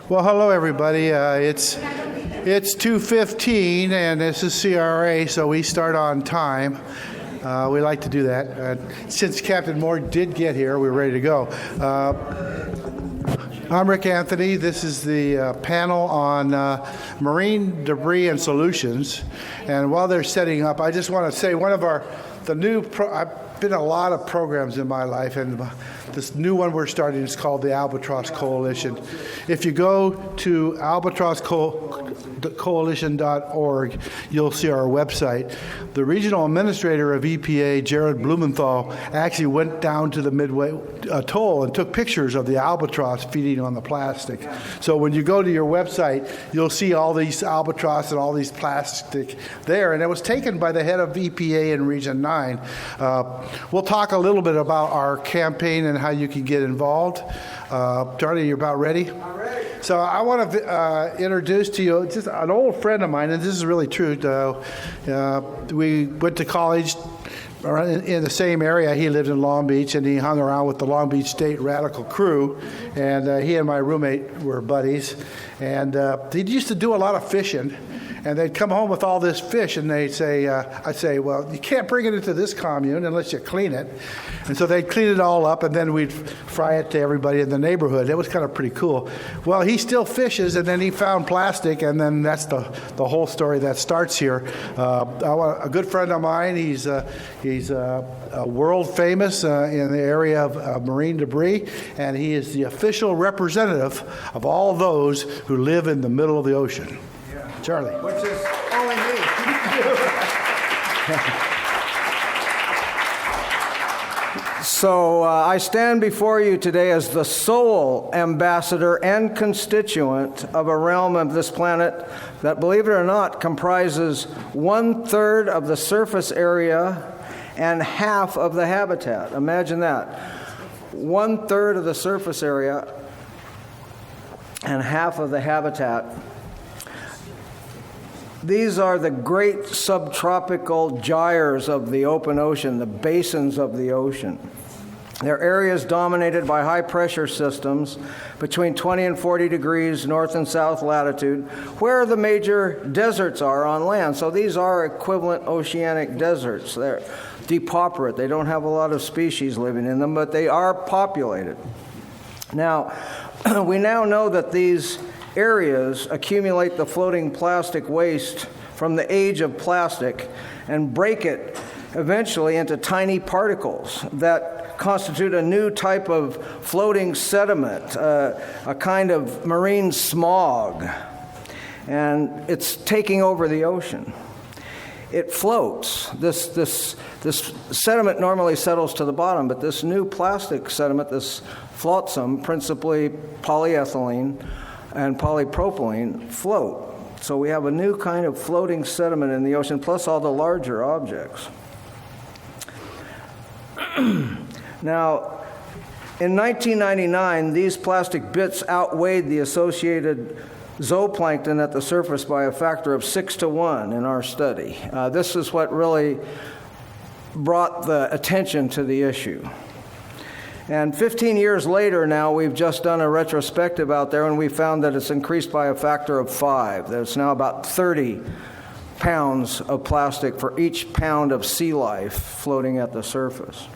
Well, hello everybody. It's 2:15 and this is CRA, so we start on time. We like to do that. Since Captain Moore did get here, we're ready to go. I'm Rick Anthony. This is the panel on marine debris and solutions. And while they're setting up, I just want to say I've been a lot of programs in my life, and this new one we're starting is called the Albatross Coalition. If you go to albatrosscoalition.org, you'll see our website. The regional administrator of EPA, Jared Blumenthal, actually went down to the Midway Atoll and took pictures of the albatross feeding on the plastic. So when you go to your website, you'll see all these albatross and all these plastic there, and it was taken by the head of EPA in Region 9. We'll talk a little bit about our campaign and how you can get involved. Charlie, you're about ready? I'm ready. So I want to introduce to you just an old friend of mine, and this is really true. We went to college in the same area. He lived in Long Beach, and he hung around with the Long Beach State Radical crew, and he and my roommate were buddies. And he used to do a lot of fishing. And they'd come home with all this fish, and I'd say, well, you can't bring it into this commune unless you clean it. And so they'd clean it all up, and then we'd fry it to everybody in the neighborhood. It was kind of pretty cool. Well, he still fishes, and then he found plastic, and then that's the whole story that starts here. A good friend of mine, he's world famous in the area of marine debris, and he is the official representative of all those who live in the middle of the ocean. Charlie. Which is only me. So I stand before you today as the sole ambassador and constituent of a realm of this planet that, believe it or not, comprises 1/3 of the surface area and half of the habitat. Imagine that. 1/3 of the surface area and half of the habitat. These are the great subtropical gyres of the open ocean, the basins of the ocean. They're areas dominated by high-pressure systems between 20 and 40 degrees north and south latitude, where the major deserts are on land. So these are equivalent oceanic deserts. They're depauperate. They don't have a lot of species living in them, but they are populated. Now, we now know that these areas accumulate the floating plastic waste from the age of plastic and break it eventually into tiny particles that constitute a new type of floating sediment, a kind of marine smog, and it's taking over the ocean. It floats. This sediment normally settles to the bottom, but this new plastic sediment, this flotsam, principally polyethylene and polypropylene, float. So we have a new kind of floating sediment in the ocean, plus all the larger objects. Now, in 1999, these plastic bits outweighed the associated zooplankton at the surface by a factor of 6-to-1 in our study. This is what really brought the attention to the issue. And 15 years later now, we've just done a retrospective out there, and we found that it's increased by a factor of 5. There's now about 30 pounds of plastic for each pound of sea life floating at the surface.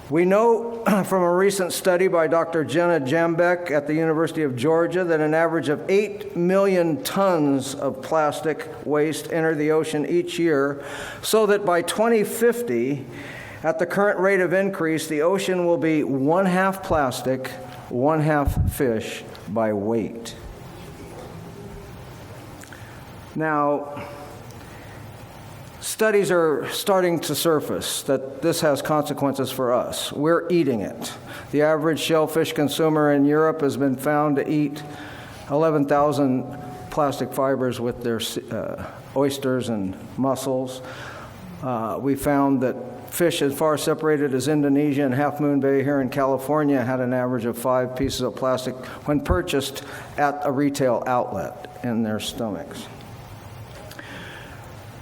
We know from a recent study by Dr. Jenna Jambek at the University of Georgia that an average of 8 million tons of plastic waste enter the ocean each year, so that by 2050, at the current rate of increase, the ocean will be 1/2 plastic, 1/2 fish by weight. Now, studies are starting to surface that this has consequences for us. We're eating it. The average shellfish consumer in Europe has been found to eat 11,000 plastic fibers with their oysters and mussels. We found that fish as far separated as Indonesia and Half Moon Bay here in California had an average of 5 pieces of plastic when purchased at a retail outlet in their stomachs.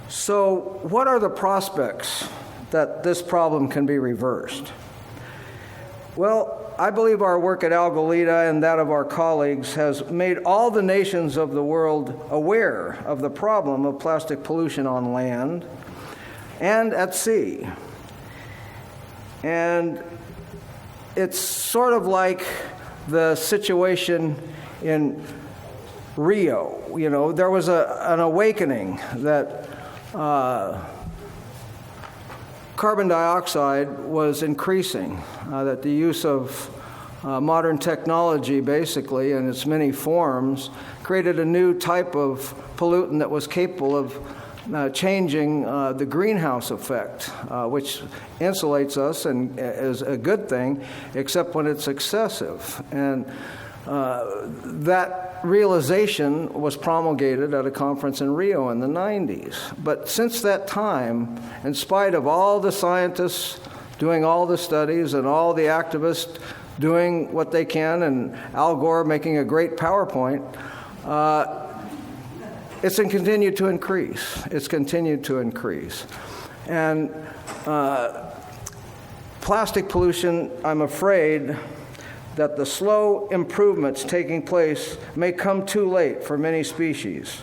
So what are the prospects that this problem can be reversed? Well, I believe our work at Algolita and that of our colleagues has made all the nations of the world aware of the problem of plastic pollution on land and at sea. And it's sort of like the situation in Rio. You know, there was an awakening that carbon dioxide was increasing, that the use of modern technology, basically, in its many forms, created a new type of pollutant that was capable of changing the greenhouse effect, which insulates us and is a good thing, except when it's excessive. And that realization was promulgated at a conference in Rio in the 90s. But since that time, in spite of all the scientists doing all the studies and all the activists doing what they can, and Al Gore making a great PowerPoint, it's continued to increase. It's continued to increase. And plastic pollution, I'm afraid that the slow improvements taking place may come too late for many species.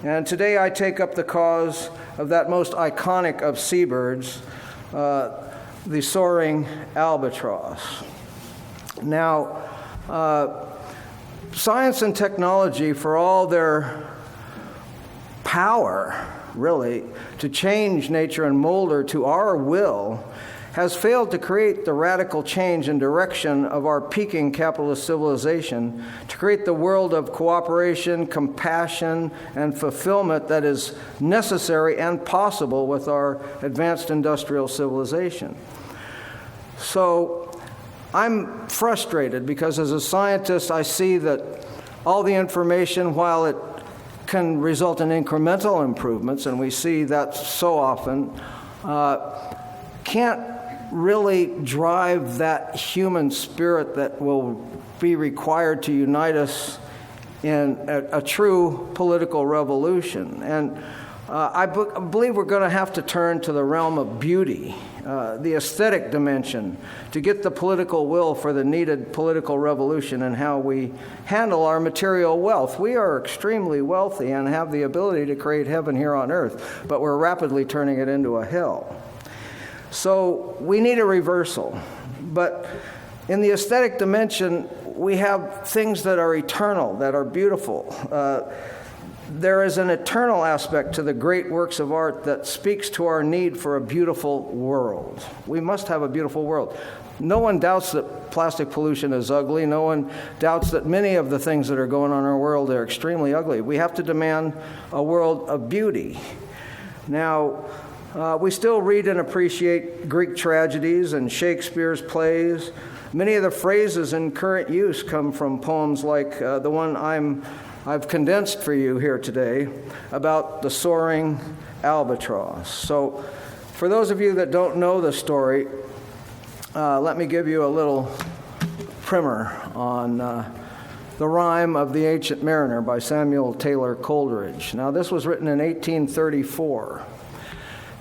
And today I take up the cause of that most iconic of seabirds, the soaring albatross. Now, science and technology, for all their power, really, to change nature and mold her to our will, has failed to create the radical change and direction of our peaking capitalist civilization, to create the world of cooperation, compassion, and fulfillment that is necessary and possible with our advanced industrial civilization. So I'm frustrated because as a scientist, I see that all the information, while it can result in incremental improvements, and we see that so often, can't really drive that human spirit that will be required to unite us in a true political revolution. And I believe we're going to have to turn to the realm of beauty, the aesthetic dimension, to get the political will for the needed political revolution and how we handle our material wealth. We are extremely wealthy and have the ability to create heaven here on earth, but we're rapidly turning it into a hell. So we need a reversal. But in the aesthetic dimension, we have things that are eternal, that are beautiful. There is an eternal aspect to the great works of art that speaks to our need for a beautiful world. We must have a beautiful world. No one doubts that plastic pollution is ugly. No one doubts that many of the things that are going on in our world are extremely ugly. We have to demand a world of beauty. Now, we still read and appreciate Greek tragedies and Shakespeare's plays. Many of the phrases in current use come from poems like the one I've condensed for you here today about the soaring albatross. So for those of you that don't know the story, let me give you a little primer on The Rime of the Ancient Mariner by Samuel Taylor Coleridge. Now, this was written in 1834.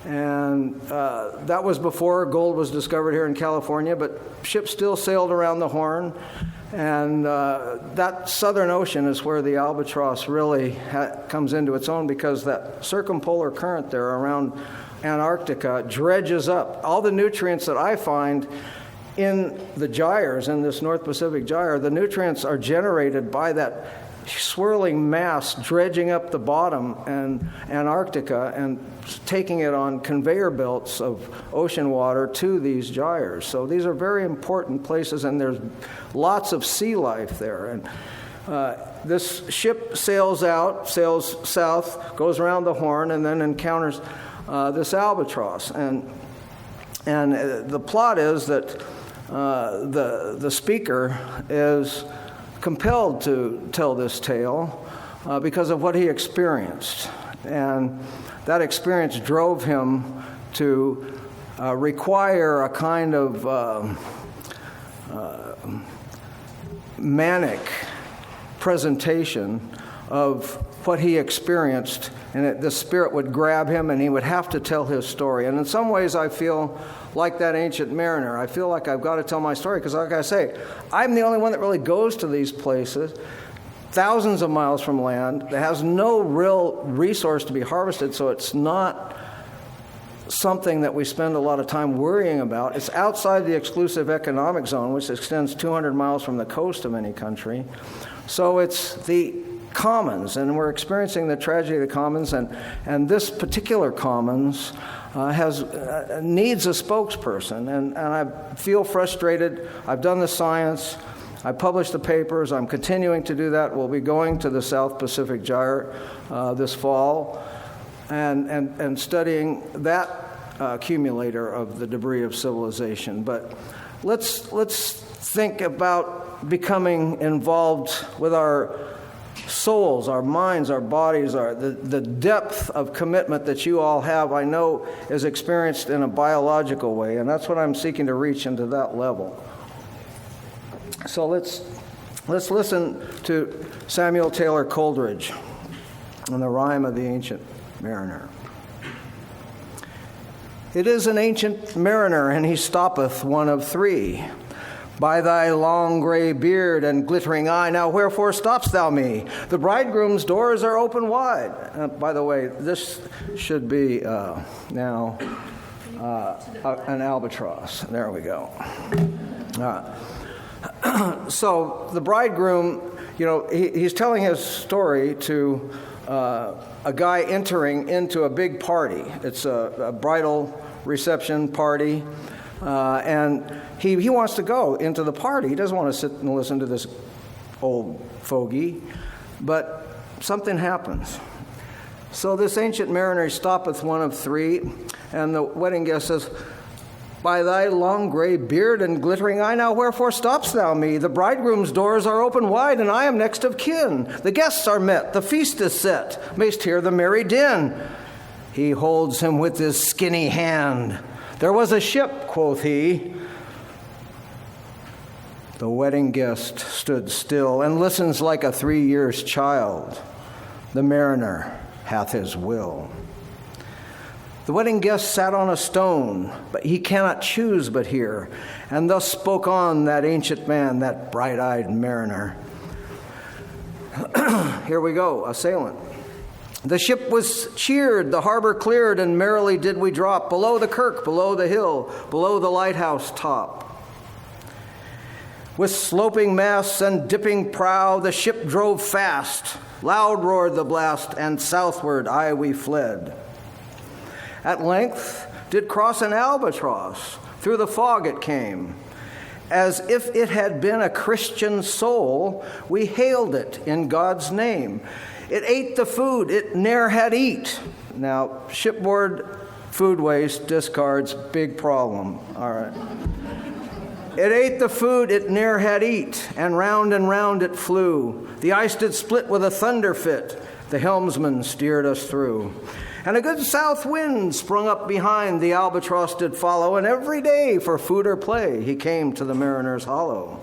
And that was before gold was discovered here in California, but ships still sailed around the Horn. And that Southern Ocean is where the albatross really comes into its own, because that circumpolar current there around Antarctica dredges up all the nutrients that I find in the gyres, in this North Pacific gyre. The nutrients are generated by that swirling mass dredging up the bottom in Antarctica and taking it on conveyor belts of ocean water to these gyres. So these are very important places, and there's lots of sea life there. And this ship sails south, goes around the Horn, and then encounters this albatross. And the plot is that the speaker is compelled to tell this tale because of what he experienced. And that experience drove him to require a kind of manic presentation of what he experienced, and the Spirit would grab him and he would have to tell his story. And in some ways I feel like that ancient mariner. I feel like I've got to tell my story because, like I say, I'm the only one that really goes to these places, thousands of miles from land, that has no real resource to be harvested, so it's not something that we spend a lot of time worrying about. It's outside the exclusive economic zone, which extends 200 miles from the coast of any country. So it's the commons, and we're experiencing the tragedy of the commons, and this particular commons needs a spokesperson, and I feel frustrated. I've done the science, I published the papers, I'm continuing to do that. We'll be going to the South Pacific Gyre this fall and studying that accumulator of the debris of civilization. But let's think about becoming involved with our souls, our minds, our bodies, the depth of commitment that you all have, I know, is experienced in a biological way, and that's what I'm seeking to reach into that level. So let's listen to Samuel Taylor Coleridge and the rhyme of the Ancient Mariner. It is an ancient mariner, and he stoppeth one of three. By thy long gray beard and glittering eye, now wherefore stopp'st thou me? The bridegroom's doors are open wide. By the way, this should be now an albatross. There we go. So the bridegroom, he's telling his story to a guy entering into a big party. It's a bridal reception party. And he wants to go into the party. He doesn't want to sit and listen to this old fogey. But something happens. So this ancient mariner stoppeth one of three, and the wedding guest says, By thy long gray beard and glittering eye, now wherefore stopp'st thou me? The bridegroom's doors are open wide, and I am next of kin. The guests are met, the feast is set. Mayst hear the merry din. He holds him with his skinny hand. There was a ship, quoth he. The wedding guest stood still and listens like a 3 years child. The mariner hath his will. The wedding guest sat on a stone, but he cannot choose but hear. And thus spoke on that ancient man, that bright-eyed mariner. Here we go, a assailant. The ship was cheered, the harbor cleared, and merrily did we drop below the kirk, below the hill, below the lighthouse top. With sloping masts and dipping prow, the ship drove fast. Loud roared the blast, and southward aye we fled. At length did cross an albatross, through the fog it came. As if it had been a Christian soul, we hailed it in God's name. It ate the food it ne'er had eat. Now, shipboard food waste, discards, big problem. All right. It ate the food it ne'er had eat, and round it flew. The ice did split with a thunder fit. The helmsman steered us through. And a good south wind sprung up behind, the albatross did follow, and every day for food or play he came to the mariner's hollow.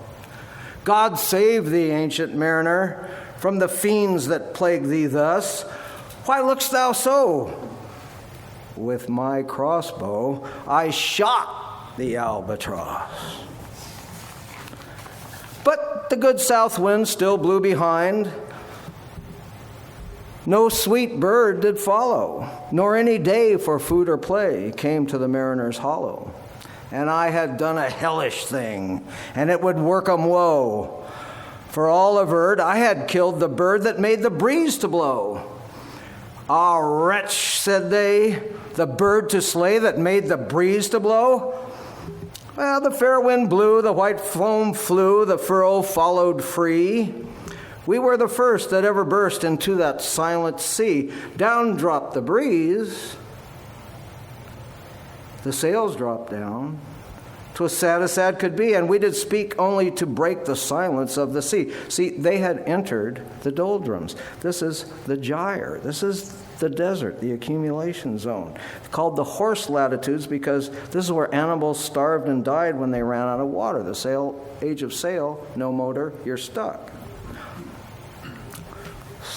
God save thee, ancient mariner, from the fiends that plague thee thus. Why look'st thou so? With my crossbow I shot the albatross. But the good south wind still blew behind. No sweet bird did follow, nor any day for food or play came to the mariner's hollow. And I had done a hellish thing, and it would work 'em woe. For all averred, I had killed the bird that made the breeze to blow. Ah, wretch, said they, the bird to slay that made the breeze to blow? Well, the fair wind blew, the white foam flew, the furrow followed free. We were the first that ever burst into that silent sea. Down dropped the breeze. The sails dropped down. 'Twas sad as sad could be, and we did speak only to break the silence of the sea. See, they had entered the doldrums. This is the gyre. This is the desert, the accumulation zone. It's called the horse latitudes because this is where animals starved and died when they ran out of water. The age of sail, no motor, you're stuck.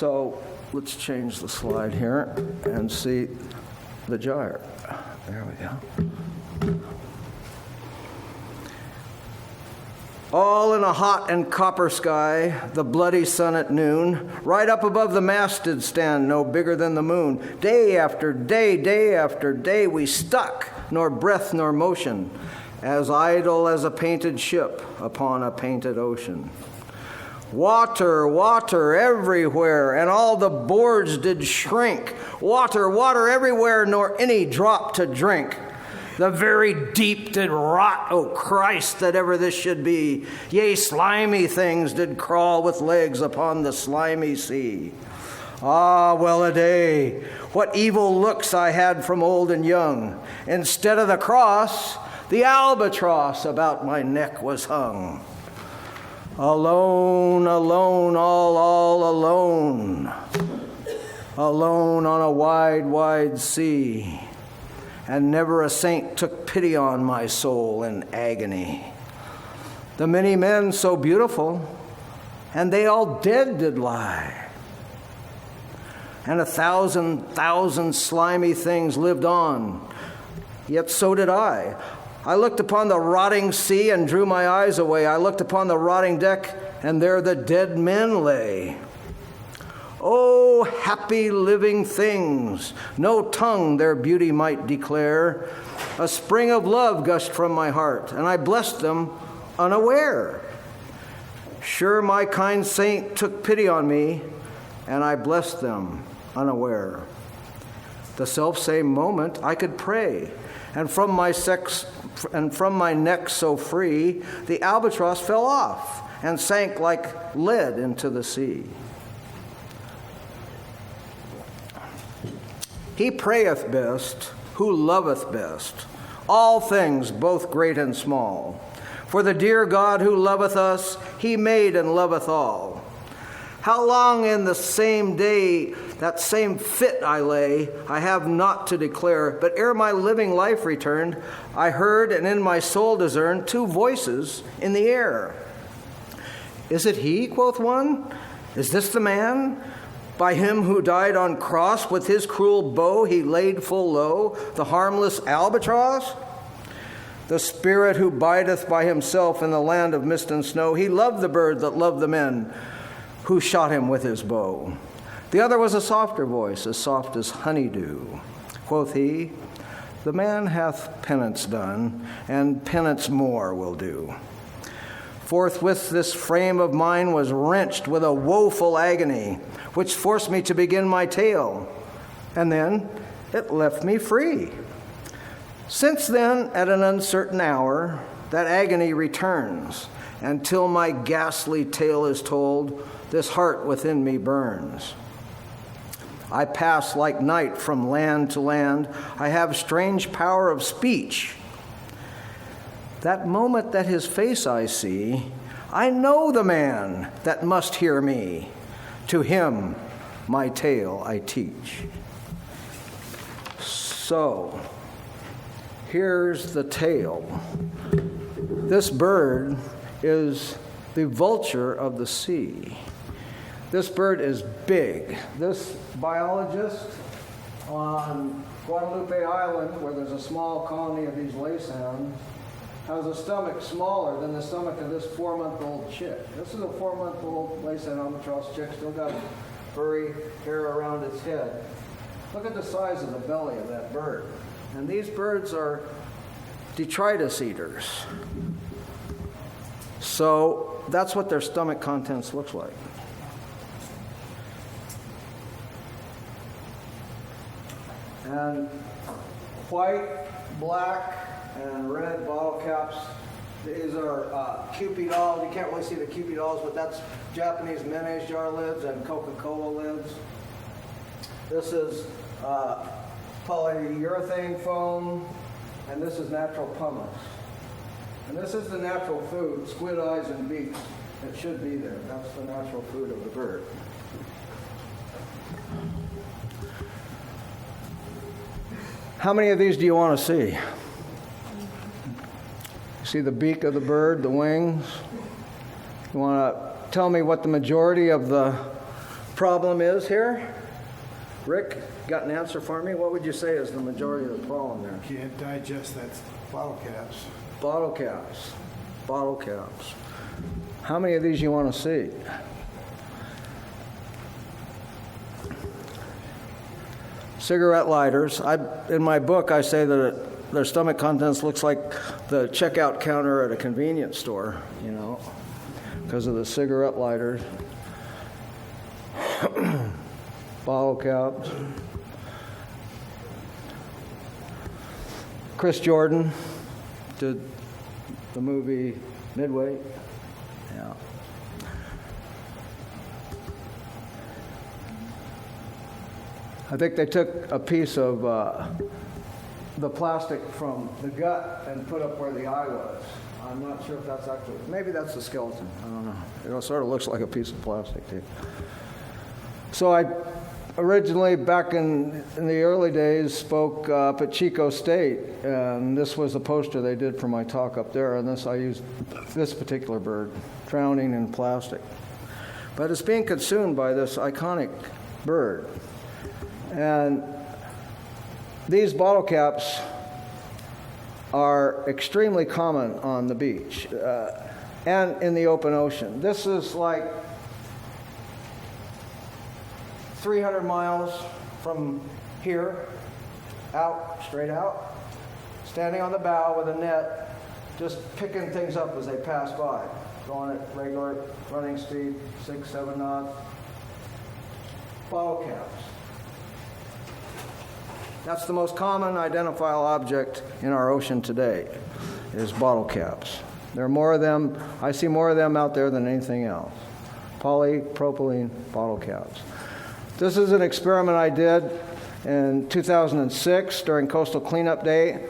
So let's change the slide here and see the gyre. There we go. All in a hot and copper sky, the bloody sun at noon, right up above the mast did stand, no bigger than the moon. Day after day, day after day, we stuck, nor breath nor motion, as idle as a painted ship upon a painted ocean. Water, water everywhere, and all the boards did shrink. Water, water everywhere, nor any drop to drink. The very deep did rot, O Christ, that ever this should be. Yea, slimy things did crawl with legs upon the slimy sea. Ah, well a day, what evil looks I had from old and young. Instead of the cross, the albatross about my neck was hung. Alone, alone, all alone. Alone on a wide, wide sea. And never a saint took pity on my soul in agony. The many men so beautiful, and they all dead did lie. And 1,000 slimy things lived on, yet so did I. I looked upon the rotting sea and drew my eyes away. I looked upon the rotting deck, and there the dead men lay. Oh, happy living things, no tongue their beauty might declare. A spring of love gushed from my heart, and I blessed them unaware. Sure, my kind saint took pity on me, and I blessed them unaware. The selfsame moment I could pray, and from my neck so free, the albatross fell off and sank like lead into the sea. He prayeth best, who loveth best, all things both great and small. For the dear God who loveth us, he made and loveth all. How long in the same day that same fit I lay, I have not to declare, but ere my living life returned, I heard and in my soul discerned 2 voices in the air. Is it he, quoth one? Is this the man? By him who died on cross, with his cruel bow he laid full low the harmless albatross? The spirit who bideth by himself in the land of mist and snow, he loved the bird that loved the men who shot him with his bow. The other was a softer voice, as soft as honeydew. Quoth he, the man hath penance done, and penance more will do. Forthwith this frame of mine was wrenched with a woeful agony, which forced me to begin my tale, and then it left me free. Since then, at an uncertain hour, that agony returns, and till my ghastly tale is told, this heart within me burns. I pass like night from land to land. I have strange power of speech. That moment that his face I see, I know the man that must hear me. To him my tale I teach. So, here's the tale. This bird is the vulture of the sea. This bird is big. This biologist on Guadalupe Island, where there's a small colony of these laysounds, has a stomach smaller than the stomach of this 4-month-old chick. This is a 4-month-old laysound albatross chick, still got furry hair around its head. Look at the size of the belly of that bird. And these birds are detritus eaters. So that's what their stomach contents looks like. And white, black, and red bottle caps. These are Kewpie dolls. You can't really see the Kewpie dolls, but that's Japanese mayonnaise jar lids and Coca-Cola lids. This is polyurethane foam, and this is natural pumice. And this is the natural food, squid eyes and beaks. It should be there. That's the natural food of the bird. How many of these do you want to see? See the beak of the bird, the wings? You want to tell me what the majority of the problem is here? Rick, got an answer for me? What would you say is the majority of the problem there? Can't digest that bottle caps. Bottle caps. Bottle caps. How many of these you want to see? Cigarette lighters. In my book, I say that their stomach contents looks like the checkout counter at a convenience store, because of the cigarette lighters. Bottle caps. Chris Jordan did the movie Midway. Yeah. I think they took a piece of the plastic from the gut and put up where the eye was. I'm not sure if that's actually, maybe that's the skeleton. I don't know. It sort of looks like a piece of plastic too. So I originally, back in the early days, spoke up at Chico State, and this was a poster they did for my talk up there, and I used this particular bird, drowning in plastic. But it's being consumed by this iconic bird. And these bottle caps are extremely common on the beach and in the open ocean. This is like 300 miles from here, straight out, standing on the bow with a net, just picking things up as they pass by, going at regular running speed, 6, 7 knots. Bottle caps. That's the most common identifiable object in our ocean today, is bottle caps. There are more of them. I see more of them out there than anything else. Polypropylene bottle caps. This is an experiment I did in 2006 during Coastal Cleanup Day.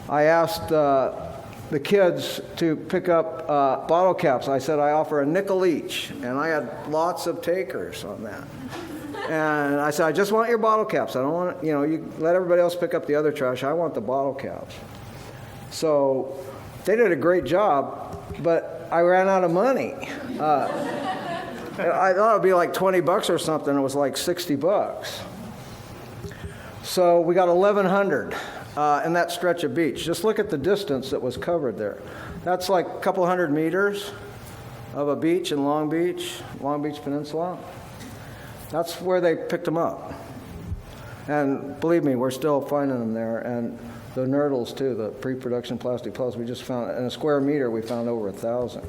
I asked the kids to pick up bottle caps. I said I offer a nickel each, and I had lots of takers on that. And I said, I just want your bottle caps. I don't want, you let everybody else pick up the other trash. I want the bottle caps. So they did a great job, but I ran out of money. I thought it would be like $20 or something. It was like $60. So we got 1,100 in that stretch of beach. Just look at the distance that was covered there. That's like a couple hundred meters of a beach in Long Beach Peninsula. That's where they picked them up. And believe me, we're still finding them there. And the nurdles, too, the pre-production plastic puzzles, we just found, in a square meter, we found over 1,000.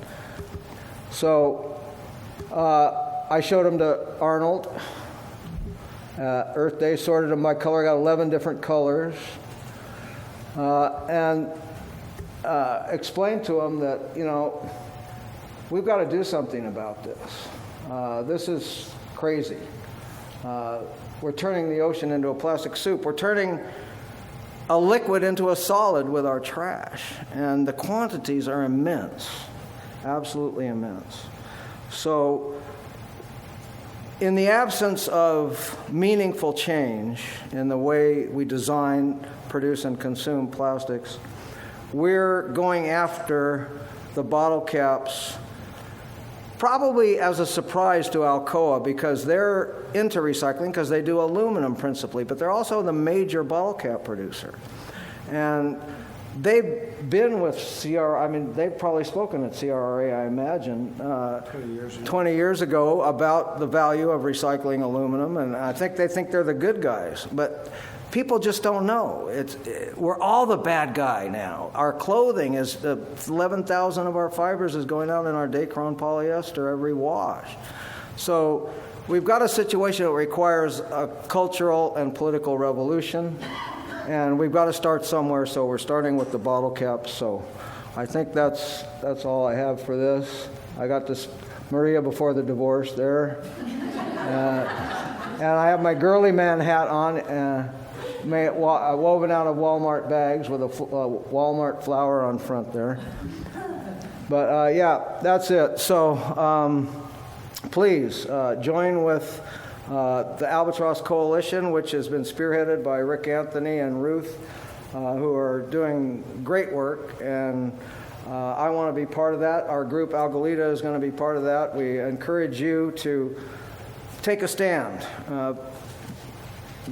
So I showed them to Arnold. Earth Day, sorted them by color, got 11 different colors. And explained to them that, we've got to do something about this. This is crazy. We're turning the ocean into a plastic soup. We're turning a liquid into a solid with our trash. And the quantities are immense, absolutely immense. So in the absence of meaningful change in the way we design, produce, and consume plastics, we're going after the bottle caps probably as a surprise to Alcoa, because they're into recycling because they do aluminum principally, but they're also the major bottle cap producer. And they've been with they've probably spoken at CRRA, I imagine, 20 years ago about the value of recycling aluminum, and I think they think they're the good guys. But people just don't know. We're all the bad guy now. Our clothing is 11,000 of our fibers is going out in our Dacron polyester every wash. So we've got a situation that requires a cultural and political revolution, and we've got to start somewhere. So we're starting with the bottle caps. So I think that's all I have for this. I got this Maria before the divorce there, and I have my girly man hat on. Woven out of Walmart bags with a Walmart flower on front there. But yeah, that's it. So please join with the Albatross Coalition, which has been spearheaded by Rick Anthony and Ruth, who are doing great work. And I want to be part of that. Our group, Algalita, is going to be part of that. We encourage you to take a stand.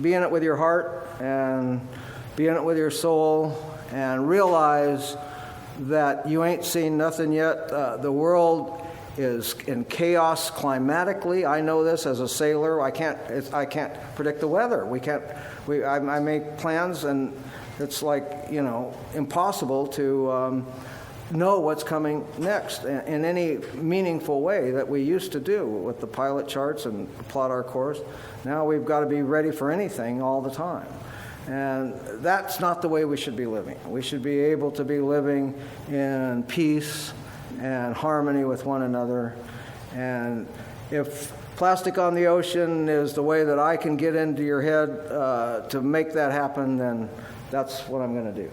Be in it with your heart and be in it with your soul, and realize that you ain't seen nothing yet. The world is in chaos climatically. I know this as a sailor. I can't predict the weather. I make plans, and it's like, impossible to know what's coming next in any meaningful way that we used to do with the pilot charts and plot our course. Now we've got to be ready for anything all the time. And that's not the way we should be living. We should be able to be living in peace and harmony with one another. And if plastic on the ocean is the way that I can get into your head to make that happen, then that's what I'm going to do.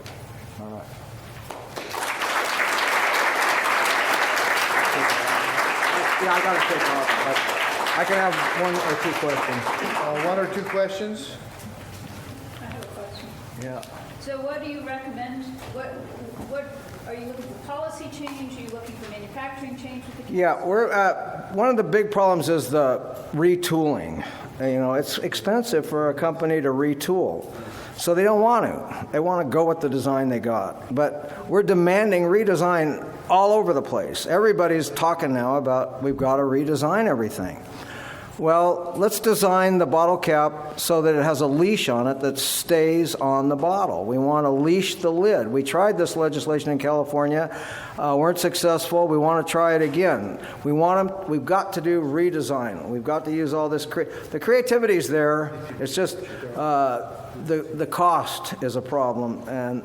All right. Yeah, I got to take off, but I can have one or two questions. One or two questions? I have a question. Yeah. So what do you recommend? What are you looking for, policy change? Are you looking for manufacturing change with the Yeah, we're one of the big problems is the retooling. It's expensive for a company to retool. So they don't want to. They want to go with the design they got. But we're demanding redesign all over the place. Everybody's talking now about we've got to redesign everything. Well, let's design the bottle cap so that it has a leash on it that stays on the bottle. We want to leash the lid. We tried this legislation in California, weren't successful. We want to try it again. We've got to do redesign. We've got to use all this. The creativity's there. It's just the cost is a problem, and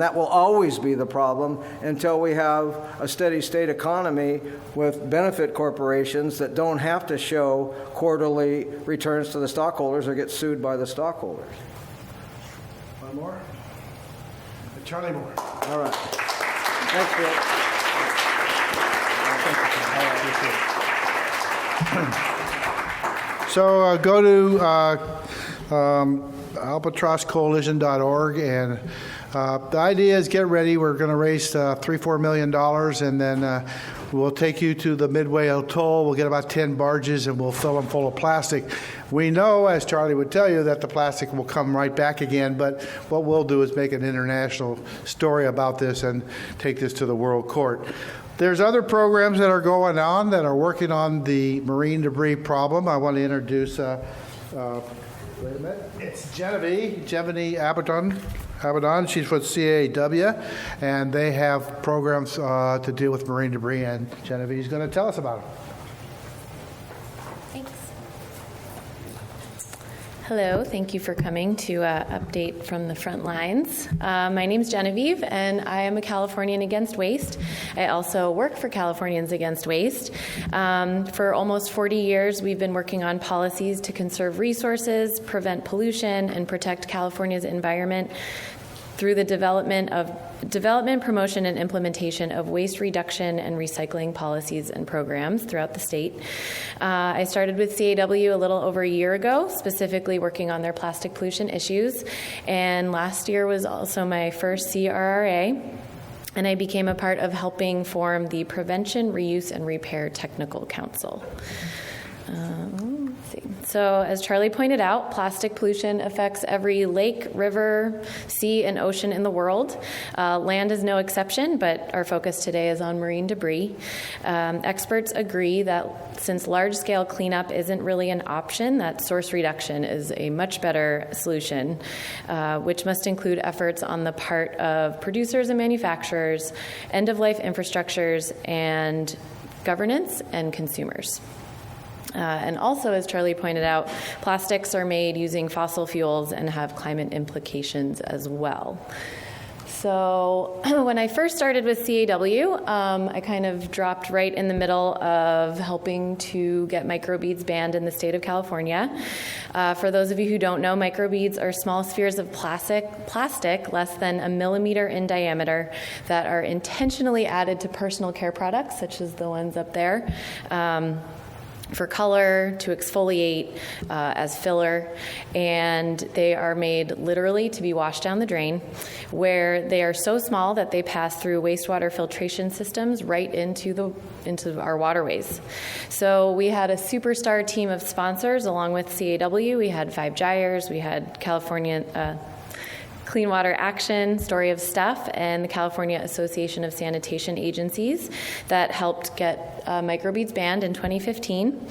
that will always be the problem until we have a steady state economy with benefit corporations that don't have to show quarterly returns to the stockholders or get sued by the stockholders. One more? Charlie Moore. All right. Thanks, Bill. So go to albatrosscoalition.org, and the idea is get ready. We're going to raise $3-4 million, and then we'll take you to the Midway Atoll. We'll get about 10 barges, and we'll fill them full of plastic. We know, as Charlie would tell you, that the plastic will come right back again, but what we'll do is make an international story about this and take this to the World Court. There's other programs that are going on that are working on the marine debris problem. I want to introduce wait a minute. It's Genevieve Abaddon. She's with CAW, and they have programs to deal with marine debris, and Genevieve's going to tell us about it. Thanks. Hello, thank you for coming to update from the front lines. My name is Genevieve, and I am a Californian Against Waste. I also work for Californians Against Waste. For almost 40 years, we've been working on policies to conserve resources, prevent pollution, and protect California's environment through the development, promotion, and implementation of waste reduction and recycling policies and programs throughout the state. I started with CAW a little over a year ago, specifically working on their plastic pollution issues, and last year was also my first CRRA, and I became a part of helping form the Prevention, Reuse, and Repair Technical Council. Let's see. So, as Charlie pointed out, plastic pollution affects every lake, river, sea, and ocean in the world. Land is no exception, but our focus today is on marine debris. Experts agree that since large-scale cleanup isn't really an option, that source reduction is a much better solution, which must include efforts on the part of producers and manufacturers, end-of-life infrastructures, and governance and consumers. And also, as Charlie pointed out, plastics are made using fossil fuels and have climate implications as well. So when I first started with CAW, I kind of dropped right in the middle of helping to get microbeads banned in the state of California. For those of you who don't know, microbeads are small spheres of plastic less than a millimeter in diameter that are intentionally added to personal care products, such as the ones up there, for color, to exfoliate, as filler, and they are made literally to be washed down the drain, where they are so small that they pass through wastewater filtration systems right into our waterways. So we had a superstar team of sponsors along with CAW. We had 5 gyres, we had California Clean Water Action, Story of Stuff, and the California Association of Sanitation Agencies that helped get microbeads banned in 2015.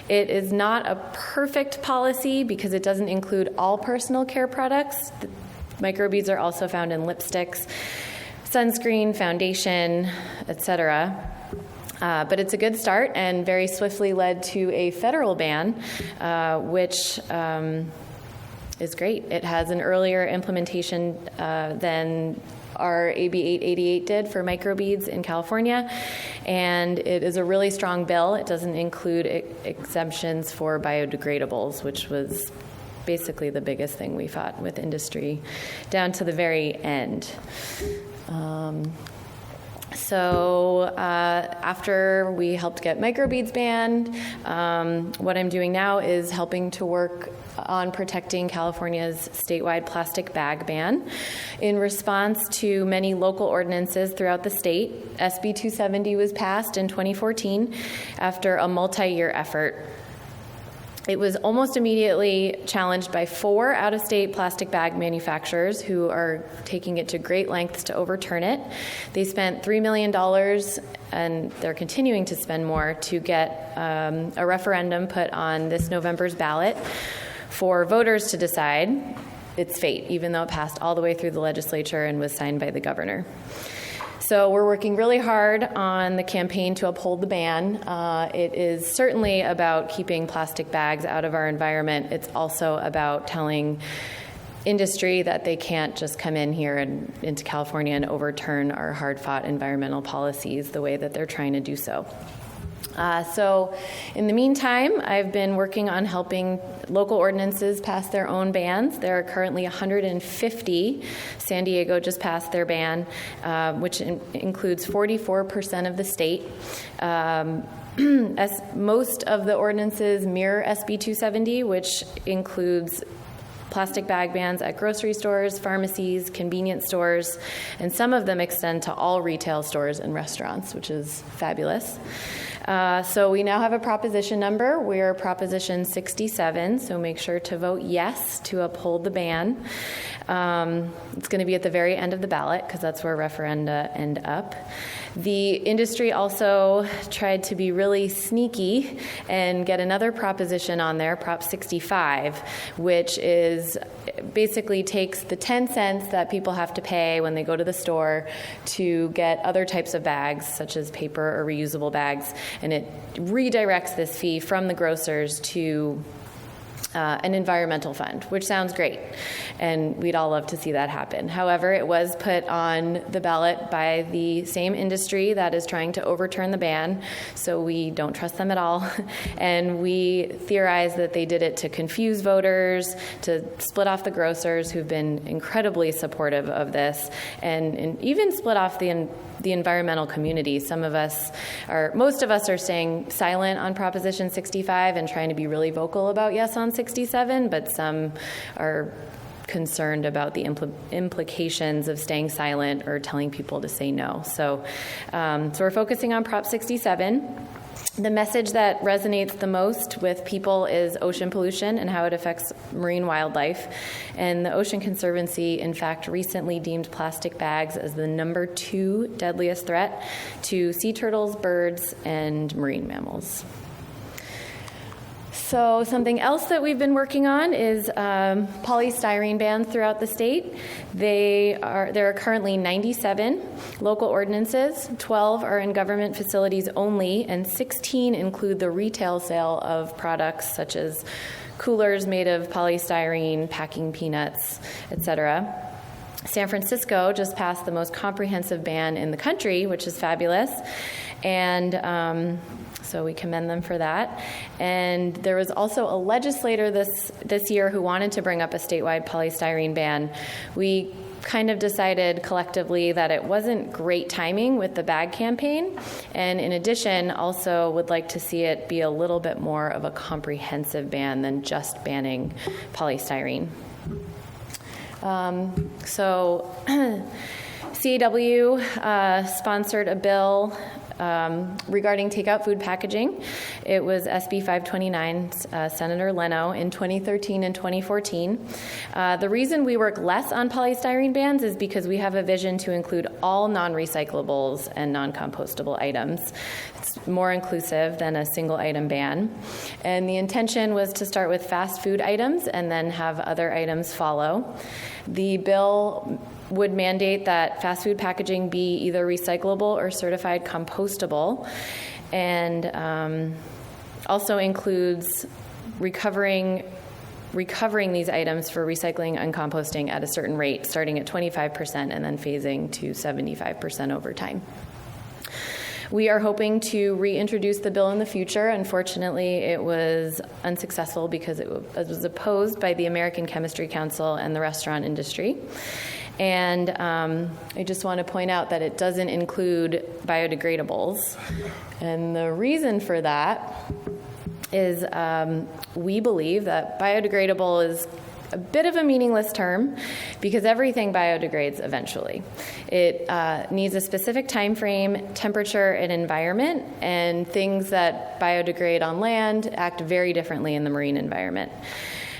It is not a perfect policy because it doesn't include all personal care products. Microbeads are also found in lipsticks, sunscreen, foundation, etc. But it's a good start and very swiftly led to a federal ban, which is great. It has an earlier implementation than our AB 888 did for microbeads in California, and it is a really strong bill. It doesn't include exemptions for biodegradables, which was basically the biggest thing we fought with industry down to the very end. So after we helped get microbeads banned, what I'm doing now is helping to work on protecting California's statewide plastic bag ban. In response to many local ordinances throughout the state, SB 270 was passed in 2014 after a multi-year effort. It was almost immediately challenged by 4 out-of-state plastic bag manufacturers who are taking it to great lengths to overturn it. They spent $3 million, and they're continuing to spend more, to get a referendum put on this November's ballot for voters to decide its fate, even though it passed all the way through the legislature and was signed by the governor. So we're working really hard on the campaign to uphold the ban. It is certainly about keeping plastic bags out of our environment. It's also about telling industry that they can't just come in here and into California and overturn our hard-fought environmental policies the way that they're trying to do so. So in the meantime, I've been working on helping local ordinances pass their own bans. There are currently 150. San Diego just passed their ban, which includes 44% of the state. As most of the ordinances mirror SB 270, which includes plastic bag bans at grocery stores, pharmacies, convenience stores, and some of them extend to all retail stores and restaurants, which is fabulous. So we now have a proposition number. We are Proposition 67, so make sure to vote yes to uphold the ban. It's going to be at the very end of the ballot because that's where referenda end up. The industry also tried to be really sneaky and get another proposition on there, Prop 65, which is basically takes the 10 cents that people have to pay when they go to the store to get other types of bags, such as paper or reusable bags, and it redirects this fee from the grocers to an environmental fund, which sounds great, and we'd all love to see that happen. However, it was put on the ballot by the same industry that is trying to overturn the ban, so we don't trust them at all, and we theorize that they did it to confuse voters, to split off the grocers who've been incredibly supportive of this, and even split off the environmental community. Most of us are staying silent on Proposition 65 and trying to be really vocal about yes on 67, but some are concerned about the implications of staying silent or telling people to say no. So we're focusing on Prop 67. The message that resonates the most with people is ocean pollution and how it affects marine wildlife. And the Ocean Conservancy, in fact, recently deemed plastic bags as the number 2 deadliest threat to sea turtles, birds, and marine mammals. So something else that we've been working on is polystyrene bans throughout the state. There are currently 97 local ordinances. 12 are in government facilities only, and 16 include the retail sale of products such as coolers made of polystyrene, packing peanuts, etc. San Francisco just passed the most comprehensive ban in the country, which is fabulous, and so we commend them for that. And there was also a legislator this year who wanted to bring up a statewide polystyrene ban. We kind of decided collectively that it wasn't great timing with the bag campaign, and in addition, also would like to see it be a little bit more of a comprehensive ban than just banning polystyrene. So CAW sponsored a bill regarding takeout food packaging. It was SB 529, Senator Leno, in 2013 and 2014. The reason we work less on polystyrene bans is because we have a vision to include all non-recyclables and non-compostable items. It's more inclusive than a single item ban. And the intention was to start with fast food items and then have other items follow. The bill would mandate that fast food packaging be either recyclable or certified compostable, and also includes recovering these items for recycling and composting at a certain rate, starting at 25% and then phasing to 75% over time. We are hoping to reintroduce the bill in the future. Unfortunately, it was unsuccessful because it was opposed by the American Chemistry Council and the restaurant industry. And I just want to point out that it doesn't include biodegradables. And the reason for that is we believe that biodegradable is a bit of a meaningless term because everything biodegrades eventually. It needs a specific time frame, temperature, and environment, and things that biodegrade on land act very differently in the marine environment.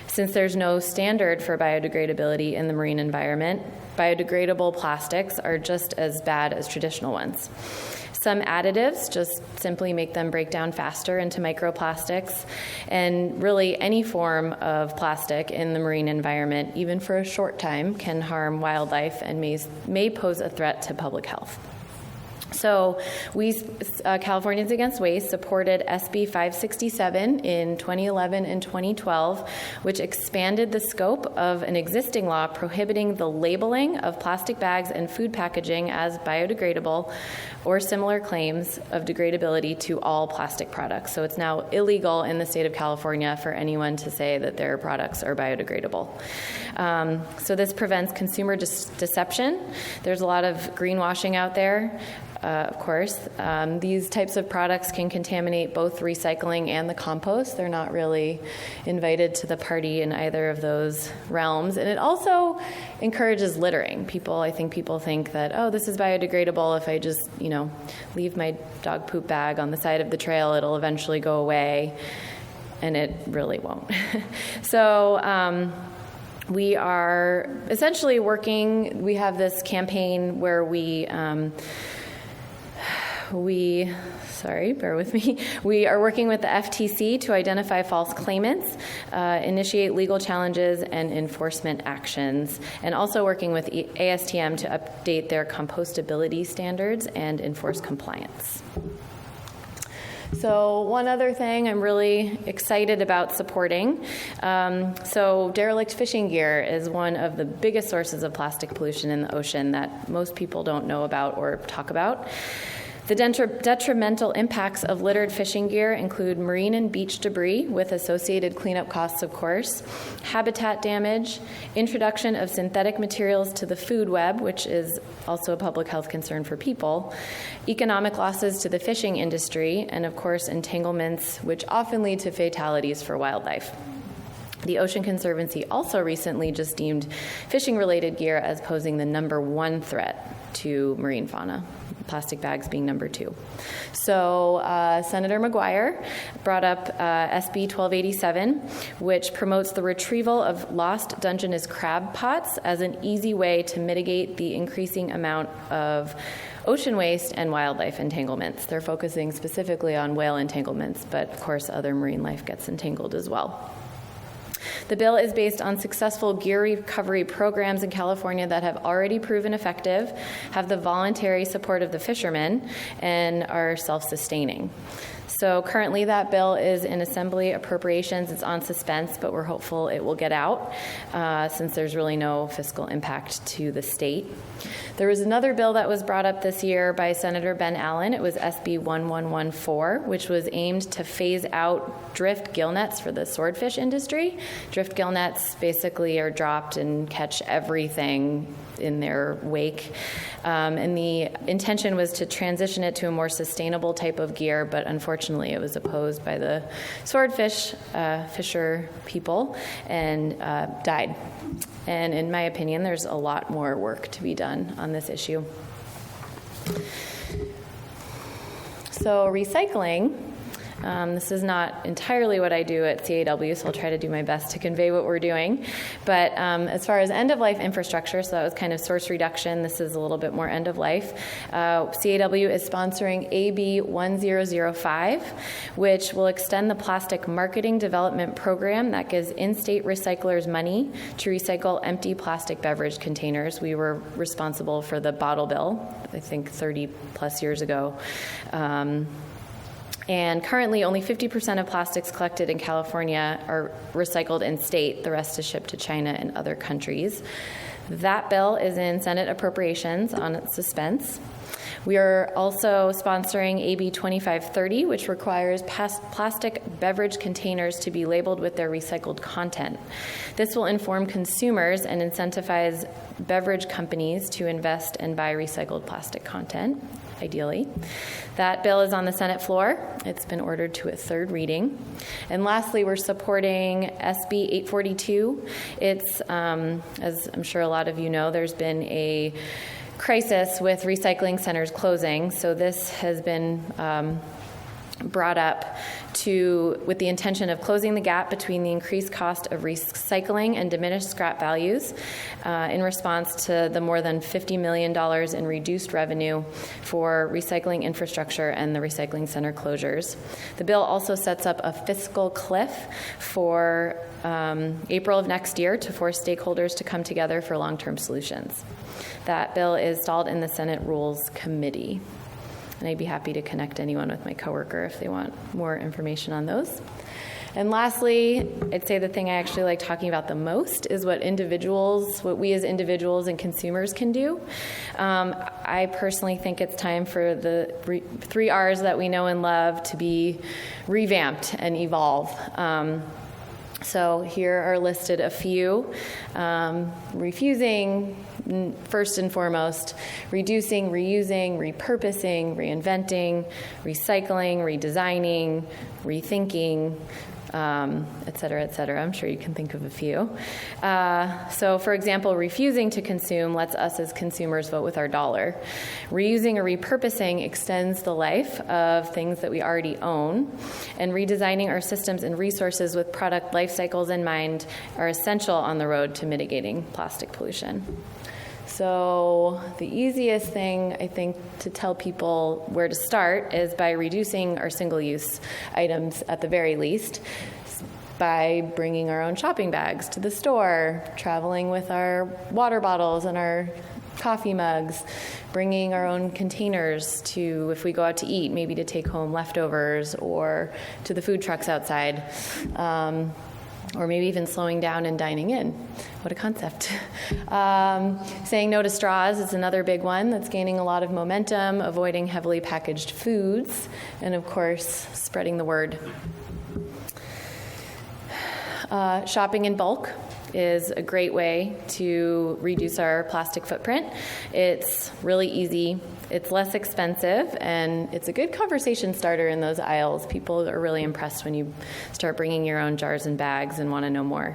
Since there's no standard for biodegradability in the marine environment, biodegradable plastics are just as bad as traditional ones. Some additives just simply make them break down faster into microplastics, and really any form of plastic in the marine environment, even for a short time, can harm wildlife and may pose a threat to public health. So we, Californians Against Waste, supported SB 567 in 2011 and 2012, which expanded the scope of an existing law prohibiting the labeling of plastic bags and food packaging as biodegradable or similar claims of degradability to all plastic products. So it's now illegal in the state of California for anyone to say that their products are biodegradable. So this prevents consumer deception. There's a lot of greenwashing out there. Of course, these types of products can contaminate both recycling and the compost. They're not really invited to the party in either of those realms. And it also encourages littering. I think people think that, oh, this is biodegradable. If I just, leave my dog poop bag on the side of the trail, it'll eventually go away. And it really won't. So, we are essentially working, we have this campaign where we bear with me. We are working with the FTC to identify false claimants, initiate legal challenges and enforcement actions, and also working with ASTM to update their compostability standards and enforce compliance. So one other thing I'm really excited about supporting. So derelict fishing gear is one of the biggest sources of plastic pollution in the ocean that most people don't know about or talk about. The detrimental impacts of littered fishing gear include marine and beach debris with associated cleanup costs, of course, habitat damage, introduction of synthetic materials to the food web, which is also a public health concern for people, economic losses to the fishing industry, and of course entanglements, which often lead to fatalities for wildlife. The Ocean Conservancy also recently just deemed fishing-related gear as posing the #1 threat to marine fauna, plastic bags being #2. So Senator McGuire brought up SB 1287, which promotes the retrieval of lost Dungeness crab pots as an easy way to mitigate the increasing amount of ocean waste and wildlife entanglements. They're focusing specifically on whale entanglements, but of course other marine life gets entangled as well. The bill is based on successful gear recovery programs in California that have already proven effective, have the voluntary support of the fishermen, and are self-sustaining. So currently that bill is in Assembly Appropriations. It's on suspense, but we're hopeful it will get out since there's really no fiscal impact to the state. There was another bill that was brought up this year by Senator Ben Allen. It was SB 1114, which was aimed to phase out drift gill nets for the swordfish industry. Drift gill nets basically are dropped and catch everything in their wake. And the intention was to transition it to a more sustainable type of gear, but unfortunately it was opposed by the swordfish fisher people and died. And in my opinion, there's a lot more work to be done on this issue. So recycling. This is not entirely what I do at CAW, so I'll try to do my best to convey what we're doing. But as far as end-of-life infrastructure, so that was kind of source reduction, this is a little bit more end-of-life. CAW is sponsoring AB 1005, which will extend the plastic marketing development program that gives in-state recyclers money to recycle empty plastic beverage containers. We were responsible for the bottle bill, I think 30 plus years ago. And currently, only 50% of plastics collected in California are recycled in state. The rest is shipped to China and other countries. That bill is in Senate Appropriations on suspense. We are also sponsoring AB 2530, which requires plastic beverage containers to be labeled with their recycled content. This will inform consumers and incentivize beverage companies to invest and buy recycled plastic content, ideally. That bill is on the Senate floor. It's been ordered to a third reading. And lastly, we're supporting SB 842. It's, as I'm sure a lot of you know, there's been a crisis with recycling centers closing. So this has been brought up with the intention of closing the gap between the increased cost of recycling and diminished scrap values in response to the more than $50 million in reduced revenue for recycling infrastructure and the recycling center closures. The bill also sets up a fiscal cliff for April of next year to force stakeholders to come together for long-term solutions. That bill is stalled in the Senate Rules Committee. And I'd be happy to connect anyone with my coworker if they want more information on those. And lastly, I'd say the thing I actually like talking about the most is what we as individuals and consumers can do. I personally think it's time for the 3 R's that we know and love to be revamped and evolve. So here are listed a few. Refusing, first and foremost, reducing, reusing, repurposing, reinventing, recycling, redesigning, rethinking, et cetera, et cetera. I'm sure you can think of a few. So, for example, refusing to consume lets us as consumers vote with our dollar. Reusing or repurposing extends the life of things that we already own. And redesigning our systems and resources with product life cycles in mind are essential on the road to mitigating plastic pollution. So the easiest thing, I think, to tell people where to start is by reducing our single-use items at the very least, by bringing our own shopping bags to the store, traveling with our water bottles and our coffee mugs, bringing our own containers to, if we go out to eat, maybe to take home leftovers or to the food trucks outside. Or maybe even slowing down and dining in. What a concept. Saying no to straws is another big one that's gaining a lot of momentum, avoiding heavily packaged foods, and of course, spreading the word. Shopping in bulk is a great way to reduce our plastic footprint. It's really easy, it's less expensive, and it's a good conversation starter in those aisles. People are really impressed when you start bringing your own jars and bags and want to know more.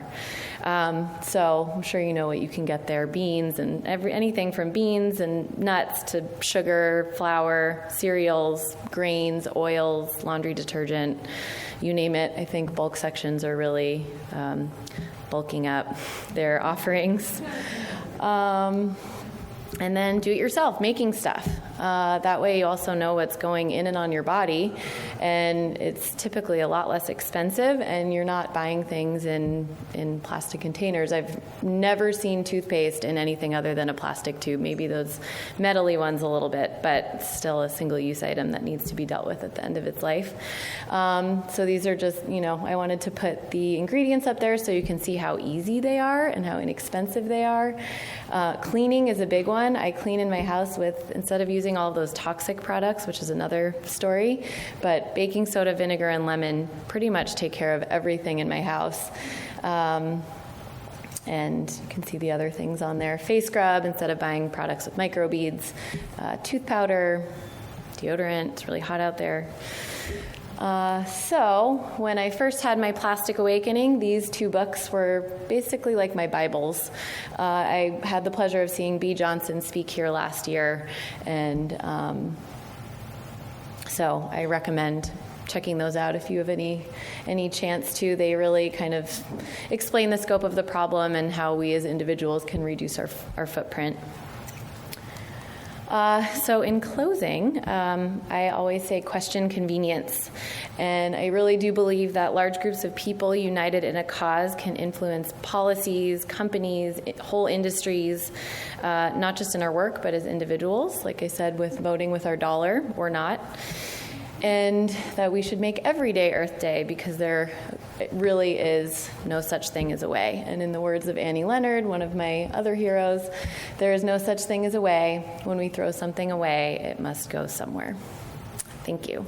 So I'm sure you know what you can get there. Beans and anything from beans and nuts to sugar, flour, cereals, grains, oils, laundry detergent, you name it. I think bulk sections are really bulking up their offerings. And then do it yourself, making stuff. That way you also know what's going in and on your body, and it's typically a lot less expensive, and you're not buying things in plastic containers. I've never seen toothpaste in anything other than a plastic tube, maybe those metally ones a little bit, but still a single-use item that needs to be dealt with at the end of its life. So these are just, I wanted to put the ingredients up there so you can see how easy they are and how inexpensive they are. Cleaning is a big one. I clean in my house with, instead of using all of those toxic products, which is another story, but baking soda, vinegar, and lemon pretty much take care of everything in my house. And you can see the other things on there. Face scrub, instead of buying products with microbeads. Tooth powder, deodorant. It's really hot out there. So when I first had my plastic awakening, these two books were basically like my Bibles. I had the pleasure of seeing B. Johnson speak here last year, and so I recommend checking those out if you have any chance to. They really kind of explain the scope of the problem and how we as individuals can reduce our footprint. So in closing, I always say question convenience. And I really do believe that large groups of people united in a cause can influence policies, companies, whole industries, not just in our work, but as individuals, like I said, with voting with our dollar or not. And that we should make every day Earth Day, because there really is no such thing as a way. And in the words of Annie Leonard, one of my other heroes, there is no such thing as a way. When we throw something away, it must go somewhere. Thank you.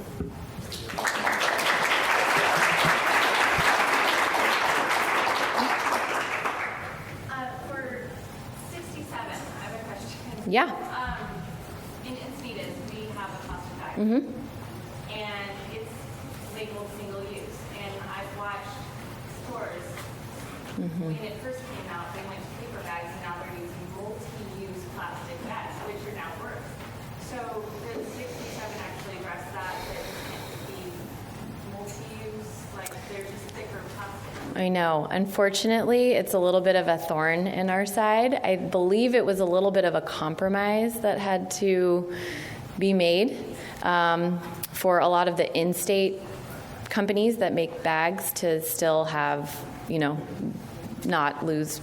For 67, I have a question. Yeah. In Encinitas, we have a plastic bag. Mm-hmm. And it's labeled single use. And I've watched stores, when it first came out, they went to paper bags, and now they're using multi-use plastic bags, which are now worse. So does 67 actually address that it can't be multi-use, like they're just thicker plastic? I know. Unfortunately, it's a little bit of a thorn in our side. I believe it was a little bit of a compromise that had to be made for a lot of the in-state companies that make bags to still have, not lose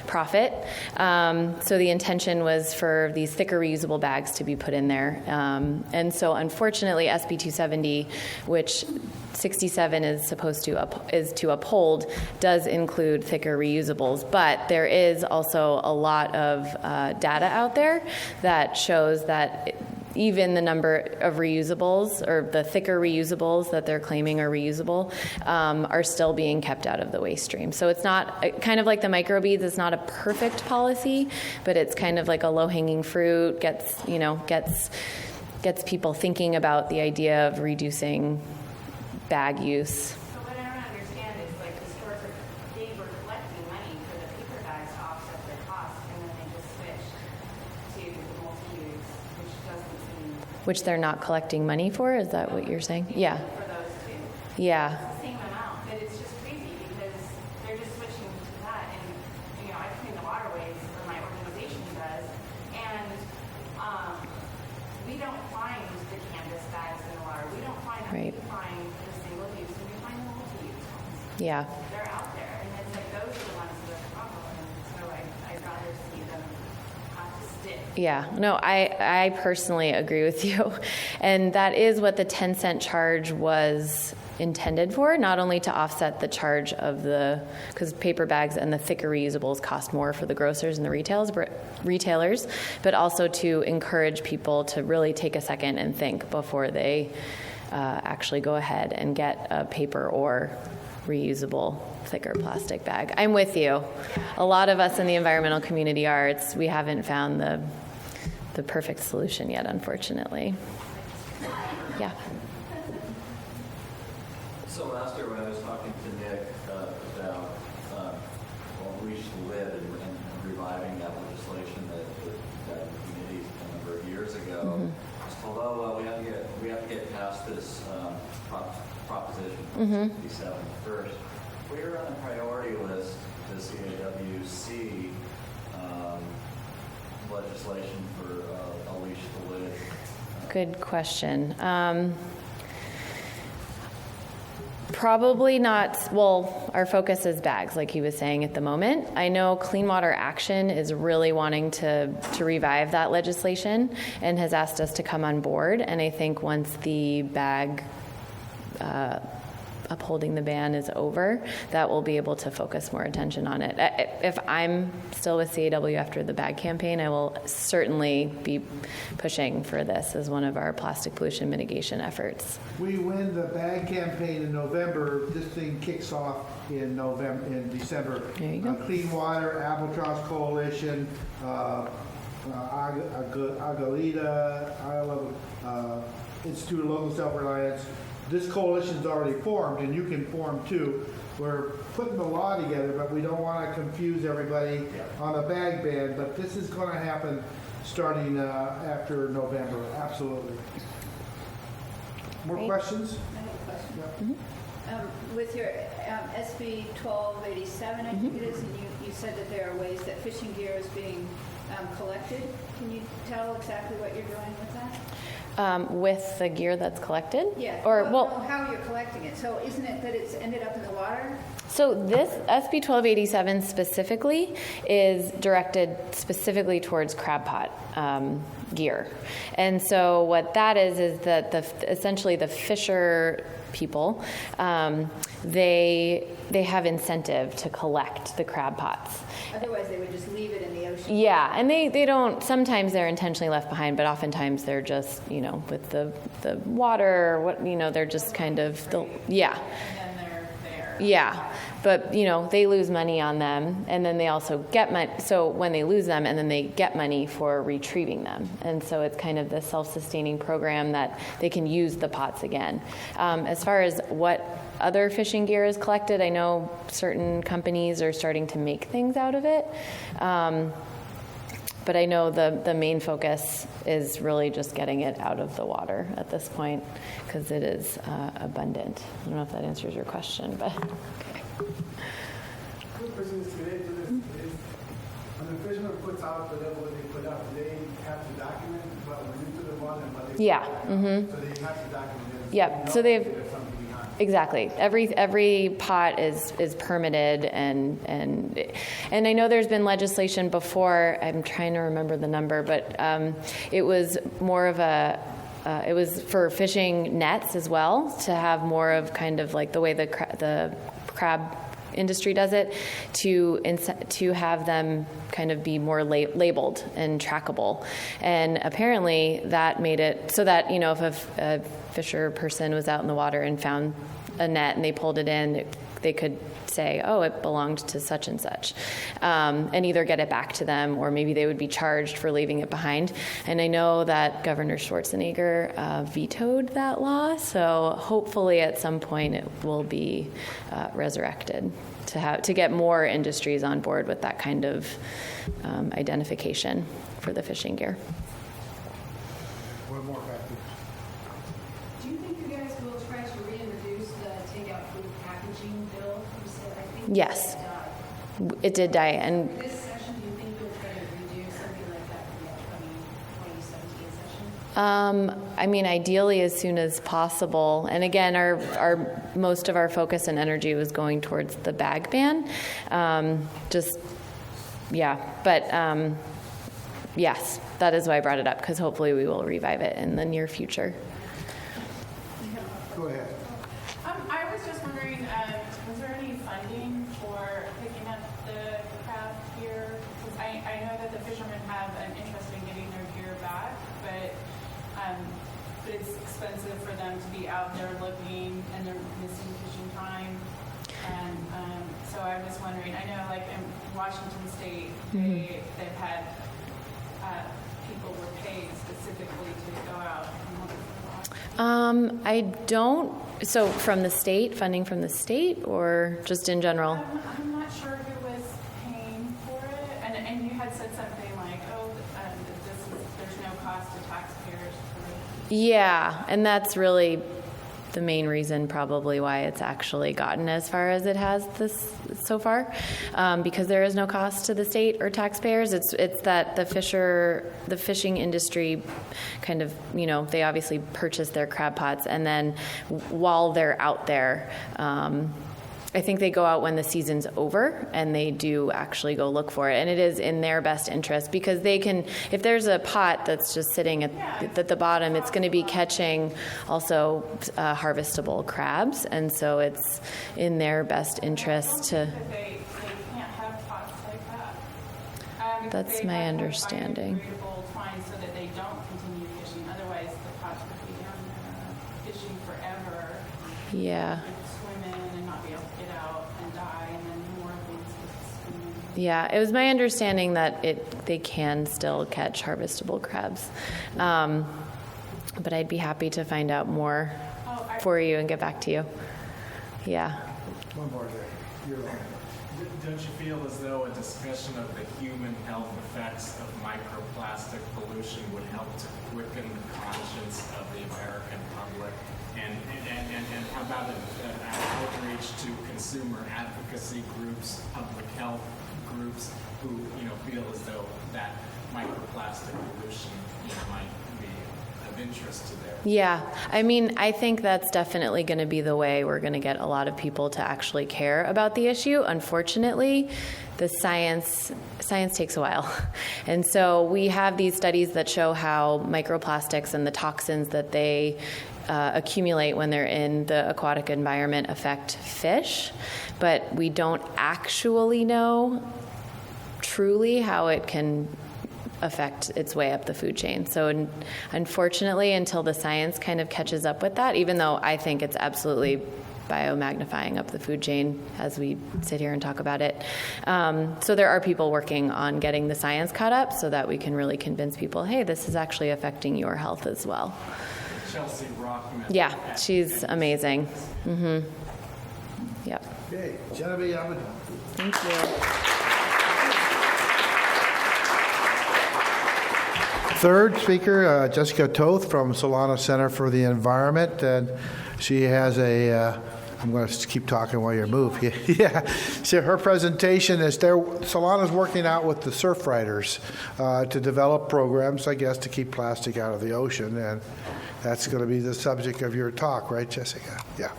profit. So the intention was for these thicker reusable bags to be put in there. And so unfortunately, SB 270, which 67 is supposed to uphold, does include thicker reusables. But there is also a lot of data out there that shows that even the number of reusables, or the thicker reusables that they're claiming are reusable, are still being kept out of the waste stream. So it's not, kind of like the microbeads, it's not a perfect policy, but it's kind of like a low-hanging fruit, gets people thinking about the idea of reducing bag use. So what I don't understand is, like, the stores they were collecting money for the paper bags to offset their costs, and then they just switched to the multi-use, which doesn't seem Which they're not collecting money for? Is that what you're saying? Yeah. for those two. Yeah. It's the same amount, but it's just crazy because they're just switching to that. And, I clean the waterways, or my organization does, and we don't find the canvas bags in the water. We don't find them. Right. We find the single use, and we find the multi-use ones. Yeah. They're out there, and it's like those are the ones that are the problem. And so I'd rather see them have to stick. Yeah, no, I personally agree with you. And that is what the 10-cent charge was intended for, not only to offset the charge of because paper bags and the thicker reusables cost more for the grocers and the retailers, but also to encourage people to really take a second and think before they actually go ahead and get a paper or reusable thicker plastic bag. I'm with you. A lot of us in the environmental community are. We haven't found the perfect solution yet, unfortunately. Yeah. So last year when I was talking to Nick about Reach the Lid and reviving that legislation that the committee a number of years ago, I was told, we have to get past this proposition 57 first. We were on the priority list to CAWC legislation for a leash to live? Good question. Probably not. Well, our focus is bags, like he was saying at the moment. I know Clean Water Action is really wanting to revive that legislation and has asked us to come on board. And I think once the bag upholding the ban is over, that we'll be able to focus more attention on it. If I'm still with CAW after the bag campaign, I will certainly be pushing for this as one of our plastic pollution mitigation efforts. We win the bag campaign in November. This thing kicks off in December. There you go. Clean Water, Albatross Coalition, Agalita, Institute of Local Self-Reliance. This coalition's already formed, and you can form too. We're putting the law together, but we don't want to confuse everybody on the bag ban. But this is going to happen starting after November. Absolutely. More Great. questions? I have a question. Yeah. With your SB 1287, I think it is, and you said that there are ways that fishing gear is being collected. Can you tell exactly what you're doing with that? With the gear that's collected? Yeah. Or, well, how you're collecting it. So isn't it that it's ended up in the water? So this SB 1287 specifically is directed specifically towards crab pot gear. And so what that is that essentially the fisher people, they have incentive to collect the crab pots. Otherwise, they would just leave it in the ocean. Yeah, and they don't, sometimes they're intentionally left behind, but oftentimes they're just, with the water, they're just kind of, yeah. And then they're there. Yeah, but, they lose money on them, and then they also get money, so when they lose them, and then they get money for retrieving them. And so it's kind of this self-sustaining program that they can use the pots again. As far as what other fishing gear is collected, I know certain companies are starting to make things out of it. But I know the main focus is really just getting it out of the water at this point because it is abundant. I don't know if that answers your question, but okay. Good question is related to this. When the fisherman puts out whatever they put out, they have to document what went into the water and what they Yeah. put out. Mm-hmm. So they have to document it. Yep. So they've There's something behind. exactly every pot is permitted and I know there's been legislation before. I'm trying to remember the number, but it was more of it was for fishing nets as well, to have more of kind of like the way the crab industry does it, to have them kind of be more labeled and trackable. And apparently that made it so that, if a fisher person was out in the water and found a net and they pulled it in, they could say, oh, it belonged to such and such, and either get it back to them, or maybe they would be charged for leaving it behind. And I know that Governor Schwarzenegger vetoed that law, so hopefully at some point it will be resurrected to get more industries on board with that kind of identification for the fishing gear. One more back there. Do you think you guys will try to reintroduce the takeout food packaging bill? You said, I think Yes. it died. It did die, and This session, do you think you'll try to redo something like that for the upcoming 2017 session? ideally as soon as possible. And again, our most of our focus and energy was going towards the bag ban. Yes, that is why I brought it up, because hopefully we will revive it in the near future. Go ahead. I was just wondering, was there any funding for picking up the crab gear? Because I know that the fishermen have an interest in getting their gear back, but it's expensive for them to be out there looking, and they're missing fishing time. And so I was wondering, I know like in Washington State, they've had people were paid specifically to go out and look for that. I don't. So from the state, funding from the state, or just in general? I'm not sure who was paying for it, and you had said something like, "Oh, there's no cost to taxpayers for it." Yeah, and that's really the main reason probably why it's actually gotten as far as it has this so far, because there is no cost to the state or taxpayers. It's that the fishing industry kind of, they obviously purchase their crab pots, and then while they're out there, I think they go out when the season's over, and they do actually go look for it. And it is in their best interest, because they can, if there's a pot that's just sitting at the bottom, it's going to be catching also harvestable crabs. And so it's in their best interest to... They can't have pots like that. That's my understanding. Biodegradable twine so that they don't continue fishing. Otherwise, the pots would be down there fishing forever. Yeah. Swim in and not be able to get out and die, and then more things would swim in. Yeah, it was my understanding that they can still catch harvestable crabs. But I'd be happy to find out more for you and get back to you. Yeah. One more there. You're right. Don't you feel as though a discussion of the human health effects of microplastic pollution would help to quicken the conscience of the American public? And how about an outreach to consumer advocacy groups, public health groups who feel as though that microplastic pollution might be of interest to their... Yeah, I mean, I think that's definitely going to be the way we're going to get a lot of people to actually care about the issue. Unfortunately, the science takes a while. And so we have these studies that show how microplastics and the toxins that they accumulate when they're in the aquatic environment affect fish, but we don't actually know truly how it can affect its way up the food chain. So unfortunately, until the science kind of catches up with that, even though I think it's absolutely biomagnifying up the food chain as we sit here and talk about it. So there are people working on getting the science caught up so that we can really convince people, hey, this is actually affecting your health as well. Chelsea Rockman. Yeah, she's amazing. Mm-hmm. Yep. Okay, Genevieve, I'm done. Thank you. Third speaker, Jessica Toth from Solana Center for the Environment, and she has I'm going to keep talking while you move. Yeah. So her presentation is Solana's working out with the surf riders to develop programs, I guess, to keep plastic out of the ocean, and that's going to be the subject of your talk, right, Jessica? Yeah.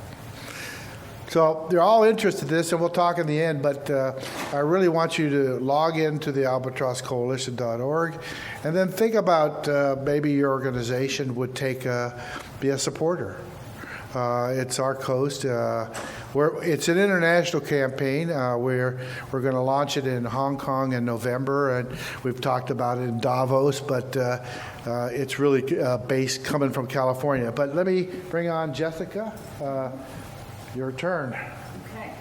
So they're all interested in this, and we'll talk in the end, but I really want you to log into the albatrosscoalition.org and then think about maybe your organization would be a supporter. It's our coast. It's an international campaign. We're going to launch it in Hong Kong in November, and we've talked about it in Davos, but it's really based coming from California. But let me bring on Jessica. Your turn. Okay.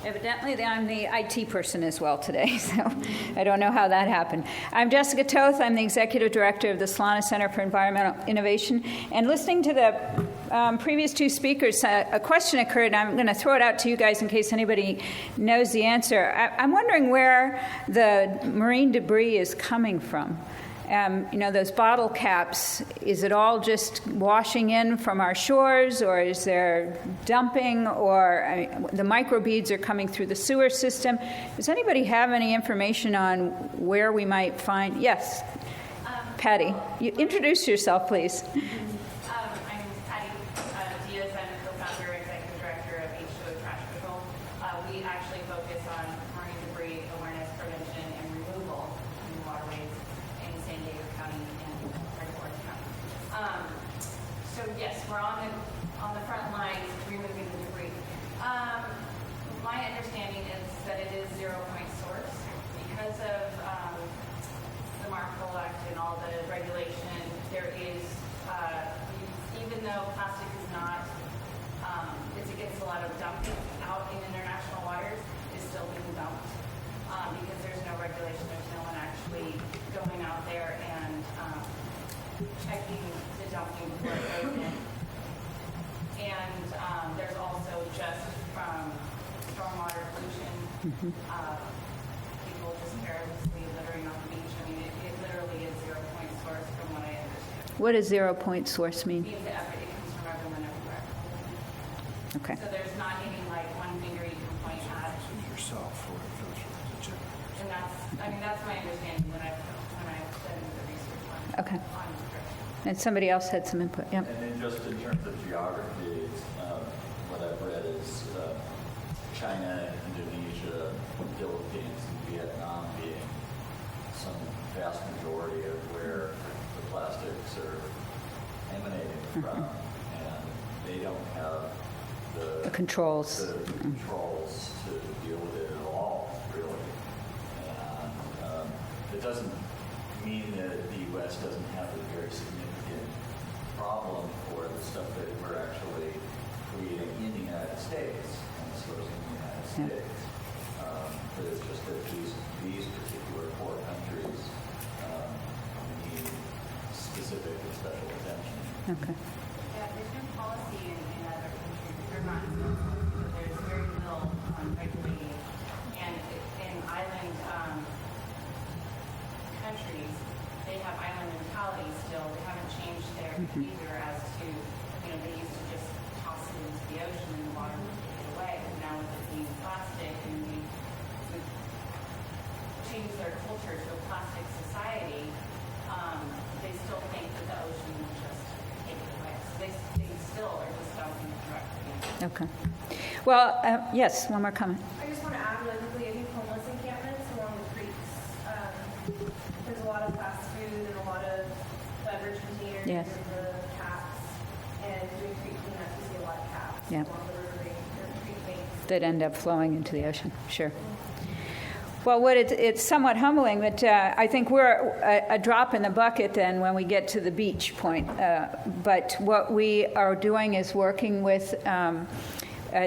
Evidently, I'm the IT person as well today, so I don't know how that happened. I'm Jessica Toth. I'm the Executive Director of the Solana Center for Environmental Innovation. And listening to the previous two speakers, a question occurred, and I'm going to throw it out to you guys in case anybody knows the answer. I'm wondering where the marine debris is coming from. Those bottle caps, is it all just washing in from our shores, or is there dumping, or the microbeads are coming through the sewer system? Does anybody have any information on where we might find? Yes, Patty. You introduce yourself, please. I'm Patty Diaz. I'm the co-founder and executive director of H2O Trash Control. We actually focus on marine debris awareness, prevention, and removal in waterways in San Diego County and Orange County. So yes, we're on the front lines removing the debris. My understanding is that it is zero-point source because of the Markle Act and all the regulation. There is, even though plastic is not, it's against a lot of dumping out in international waters, is still being dumped because there's no regulation. There's no one actually going out there and checking the dumping before it goes in. And there's also just from stormwater pollution, people just carelessly littering on the beach. I mean, it literally is zero-point source from what I understand. What does 0 point source mean? Means that it comes from everyone everywhere. Okay. So there's not any like one finger you can point at. Yourself, or it goes from the general. And that's my understanding when I've studied the research on Okay. on drift. And somebody else had some input. Yeah. And then just in terms of geography, what I've read is China, Indonesia, Philippines, and Vietnam being some vast majority of where the plastics are emanating from, and they don't have The controls. the controls to deal with it at all, really. And it doesn't mean that the U.S. doesn't have a very significant problem for the stuff that we're actually creating in the United States and disposing in the United States. But it's just that these particular poor countries need specific and special attention. Okay. Yeah, there's no policy in other countries. They're not, so there's very little regulating. And in island countries, they have island mentality still. They haven't changed their behavior as to, they used to just toss it into the ocean and the water would take it away. And now with it being plastic and we've changed their culture to a plastic society, they still think that the ocean will just take it away. So they still are just dumping it directly. Okay. Well, yes, one more comment. I just want to add really quickly, I think homeless encampments along the creeks, there's a lot of fast food and a lot of beverage containers Yes. and the caps, and doing creek cleanups, you see a lot of caps Yeah. along the riverbank or creek banks. That end up flowing into the ocean. Sure. Well, it's somewhat humbling that I think we're a drop in the bucket then when we get to the beach point. But what we are doing is working with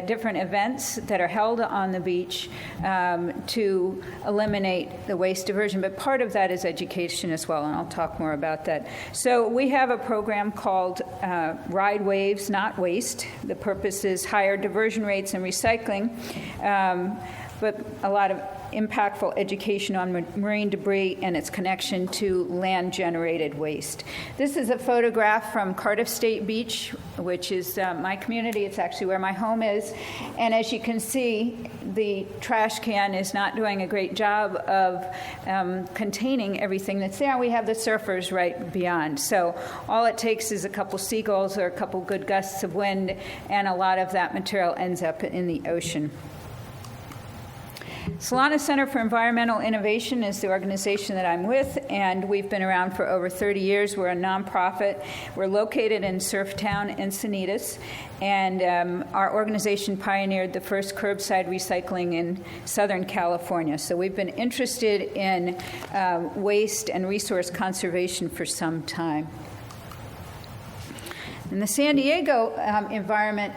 different events that are held on the beach to eliminate the waste diversion. But part of that is education as well, and I'll talk more about that. So we have a program called Ride Waves, Not Waste. The purpose is higher diversion rates and recycling, but a lot of impactful education on marine debris and its connection to land-generated waste. This is a photograph from Cardiff State Beach, which is my community. It's actually where my home is. And as you can see, the trash can is not doing a great job of containing everything that's there. We have the surfers right beyond. So all it takes is a couple seagulls or a couple good gusts of wind, and a lot of that material ends up in the ocean. Solana Center for Environmental Innovation is the organization that I'm with, and we've been around for over 30 years. We're a nonprofit. We're located in Surftown, Encinitas, and our organization pioneered the first curbside recycling in Southern California. So we've been interested in waste and resource conservation for some time. In the San Diego environment,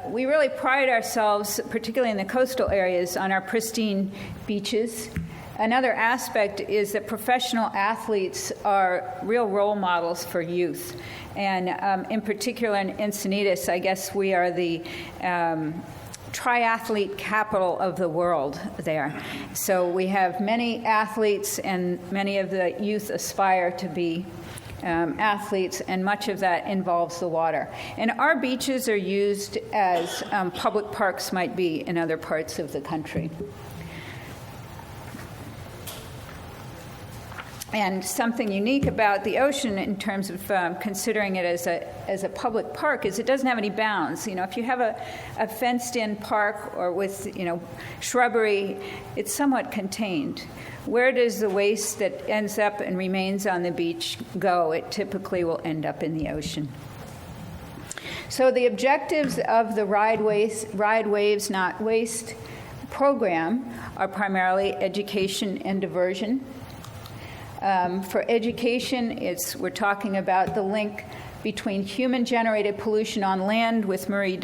we really pride ourselves, particularly in the coastal areas, on our pristine beaches. Another aspect is that professional athletes are real role models for youth. And in particular in Encinitas, I guess we are the triathlete capital of the world there. So we have many athletes, and many of the youth aspire to be athletes, and much of that involves the water. And our beaches are used as public parks might be in other parts of the country. And something unique about the ocean in terms of considering it as a public park is it doesn't have any bounds. If you have a fenced-in park or with shrubbery, it's somewhat contained. Where does the waste that ends up and remains on the beach go? It typically will end up in the ocean. So the objectives of the Ride Waves, Not Waste program are primarily education and diversion. For education, we're talking about the link between human-generated pollution on land with marine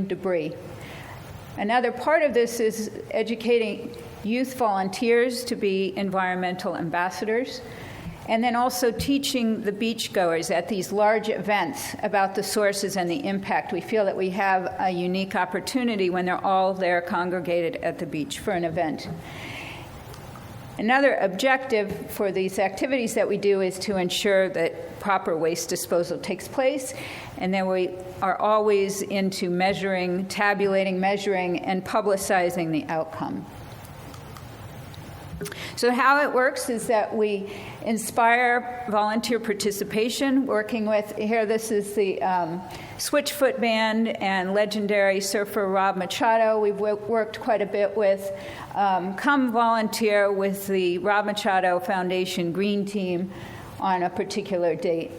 debris. Another part of this is educating youth volunteers to be environmental ambassadors, and then also teaching the beachgoers at these large events about the sources and the impact. We feel that we have a unique opportunity when they're all there congregated at the beach for an event. Another objective for these activities that we do is to ensure that proper waste disposal takes place, and then we are always into measuring, tabulating, measuring, and publicizing the outcome. So how it works is that we inspire volunteer participation, working with, here this is the Switchfoot Band and legendary surfer Rob Machado. We've worked quite a bit with. Come volunteer with the Rob Machado Foundation Green Team on a particular date.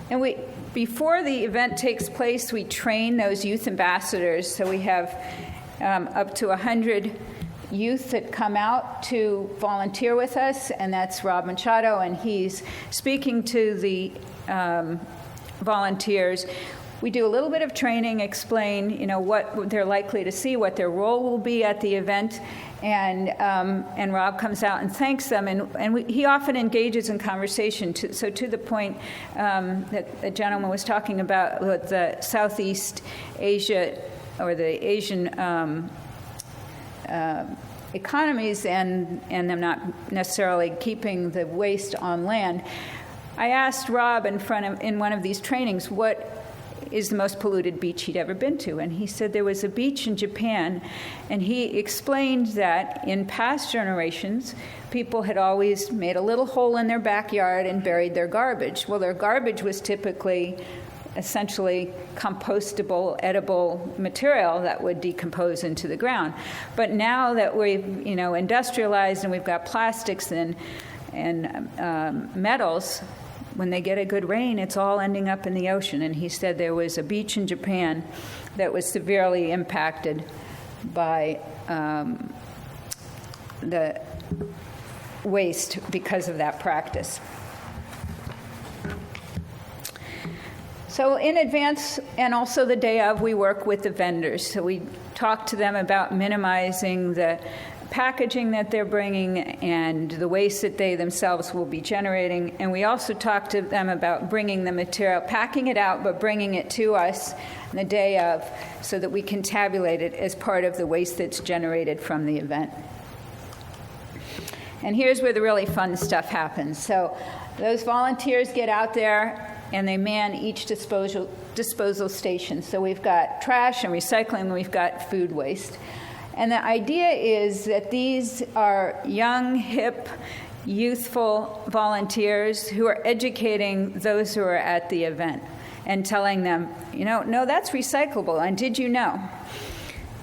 And before the event takes place, we train those youth ambassadors. So we have up to 100 youth that come out to volunteer with us, and that's Rob Machado, and he's speaking to the volunteers. We do a little bit of training, explain, what they're likely to see, what their role will be at the event, and Rob comes out and thanks them, and he often engages in conversation. So to the point that the gentleman was talking about with the Southeast Asia or the Asian economies and them not necessarily keeping the waste on land, I asked Rob in one of these trainings what is the most polluted beach he'd ever been to, and he said there was a beach in Japan, and he explained that in past generations people had always made a little hole in their backyard and buried their garbage. Well, their garbage was typically essentially compostable, edible material that would decompose into the ground. But now that we've industrialized and we've got plastics and metals, when they get a good rain, it's all ending up in the ocean. And he said there was a beach in Japan that was severely impacted by the waste because of that practice. So in advance and also the day of, we work with the vendors. So we talk to them about minimizing the packaging that they're bringing and the waste that they themselves will be generating. And we also talk to them about bringing the material, packing it out, but bringing it to us on the day of so that we can tabulate it as part of the waste that's generated from the event. And here's where the really fun stuff happens. So those volunteers get out there and they man each disposal station. So we've got trash and recycling, and we've got food waste. And the idea is that these are young, hip, youthful volunteers who are educating those who are at the event and telling them, no, that's recyclable, and did you know?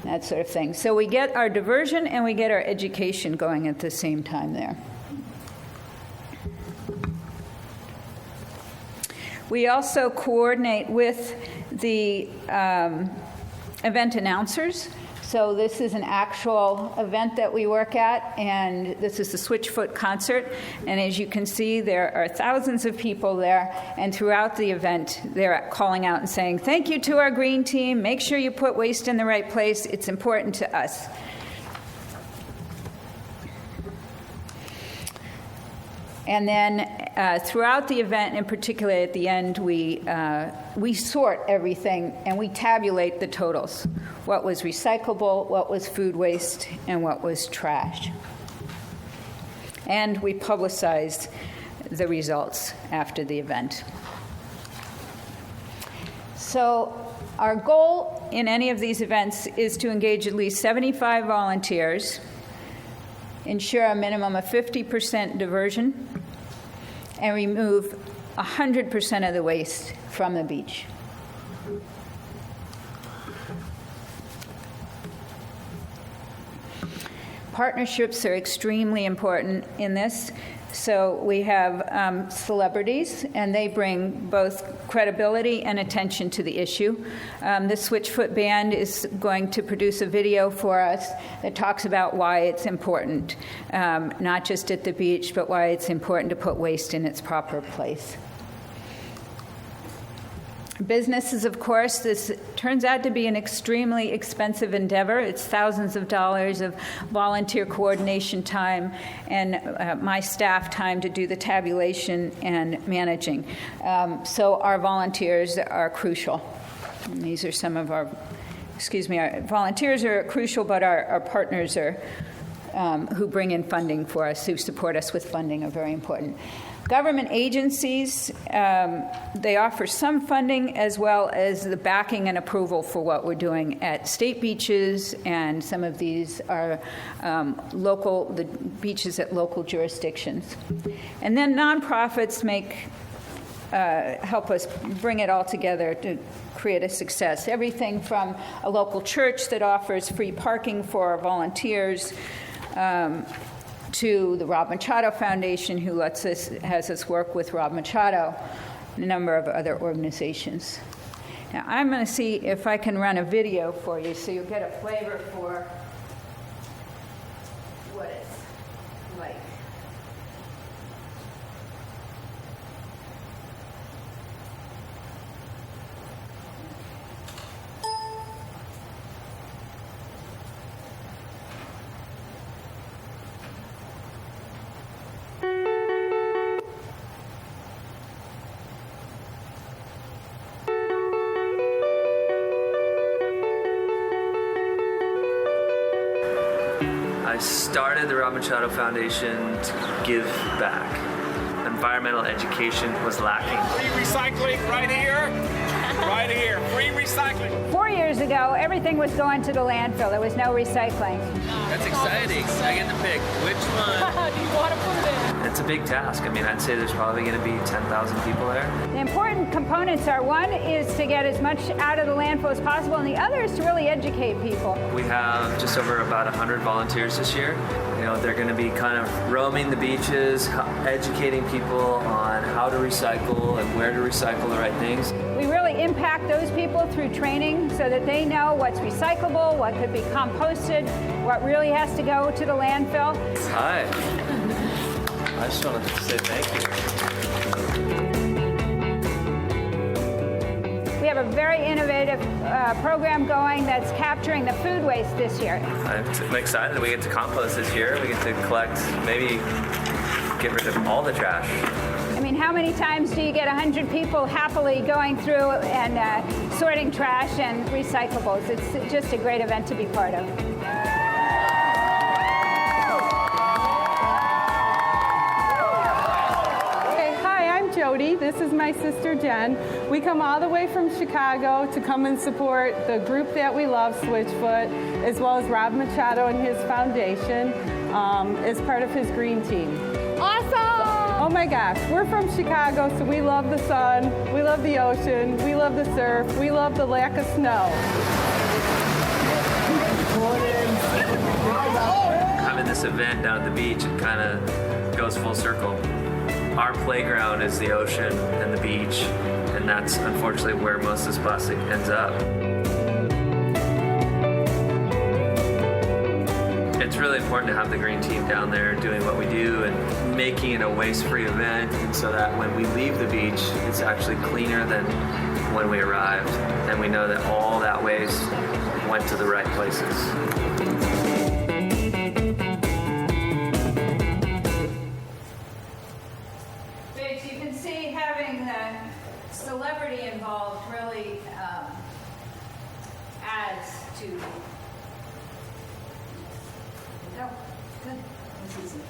That sort of thing. So we get our diversion and we get our education going at the same time there. We also coordinate with the event announcers. So this is an actual event that we work at, and this is the Switchfoot concert. And as you can see, there are thousands of people there, and throughout the event, they're calling out and saying, "Thank you to our green team. Make sure you put waste in the right place. It's important to us." And then throughout the event, and particularly at the end, we sort everything and we tabulate the totals. What was recyclable, what was food waste, and what was trash. And we publicized the results after the event. So our goal in any of these events is to engage at least 75 volunteers, ensure a minimum of 50% diversion, and remove 100% of the waste from the beach. Partnerships are extremely important in this. So we have celebrities, and they bring both credibility and attention to the issue. The Switchfoot Band is going to produce a video for us that talks about why it's important, not just at the beach, but why it's important to put waste in its proper place. Businesses, of course, this turns out to be an extremely expensive endeavor. It's thousands of dollars of volunteer coordination time and my staff time to do the tabulation and managing. So our volunteers are crucial. And these are some of our volunteers are crucial, but our partners are who bring in funding for us, who support us with funding, are very important. Government agencies, they offer some funding as well as the backing and approval for what we're doing at state beaches, and some of these are the beaches at local jurisdictions. And then nonprofits help us bring it all together to create a success. Everything from a local church that offers free parking for volunteers, to the Rob Machado Foundation, who has us work with Rob Machado, and a number of other organizations. Now, I'm going to see if I can run a video for you so you'll get a flavor for what it's like. I started the Rob Machado Foundation to give back. Environmental education was lacking. Free recycling right here. Right here. Free recycling. 4 years ago, everything was going to the landfill. There was no recycling. That's exciting. I get to pick which one. Do you want to put it in? It's a big task. I mean, I'd say there's probably going to be 10,000 people there. The important components are, one is to get as much out of the landfill as possible, and the other is to really educate people. We have just over about 100 volunteers this year. You know, they're going to be kind of roaming the beaches, educating people on how to recycle and where to recycle the right things. We really impact those people through training so that they know what's recyclable, what could be composted, what really has to go to the landfill. Hi. I just wanted to say thank you. We have a very innovative program going that's capturing the food waste this year. I'm excited that we get to compost this year. We get to collect, maybe get rid of all the trash. I mean, how many times do you get 100 people happily going through and sorting trash and recyclables? It's just a great event to be part of. Jody. This is my sister Jen. We come all the way from Chicago to come and support the group that we love, Switchfoot, as well as Rob Machado and his foundation as part of his green team. Awesome! Oh my gosh, we're from Chicago, so we love the sun, we love the ocean, we love the surf, we love the lack of snow. Having this event down at the beach, it kind of goes full circle. Our playground is the ocean and the beach, and that's unfortunately where most of this plastic ends up. It's really important to have the green team down there doing what we do and making it a waste-free event, and so that when we leave the beach, it's actually cleaner than when we arrived, and we know that all that waste went to the right places. Celebrity involved really adds to. Oh, good. That's easy.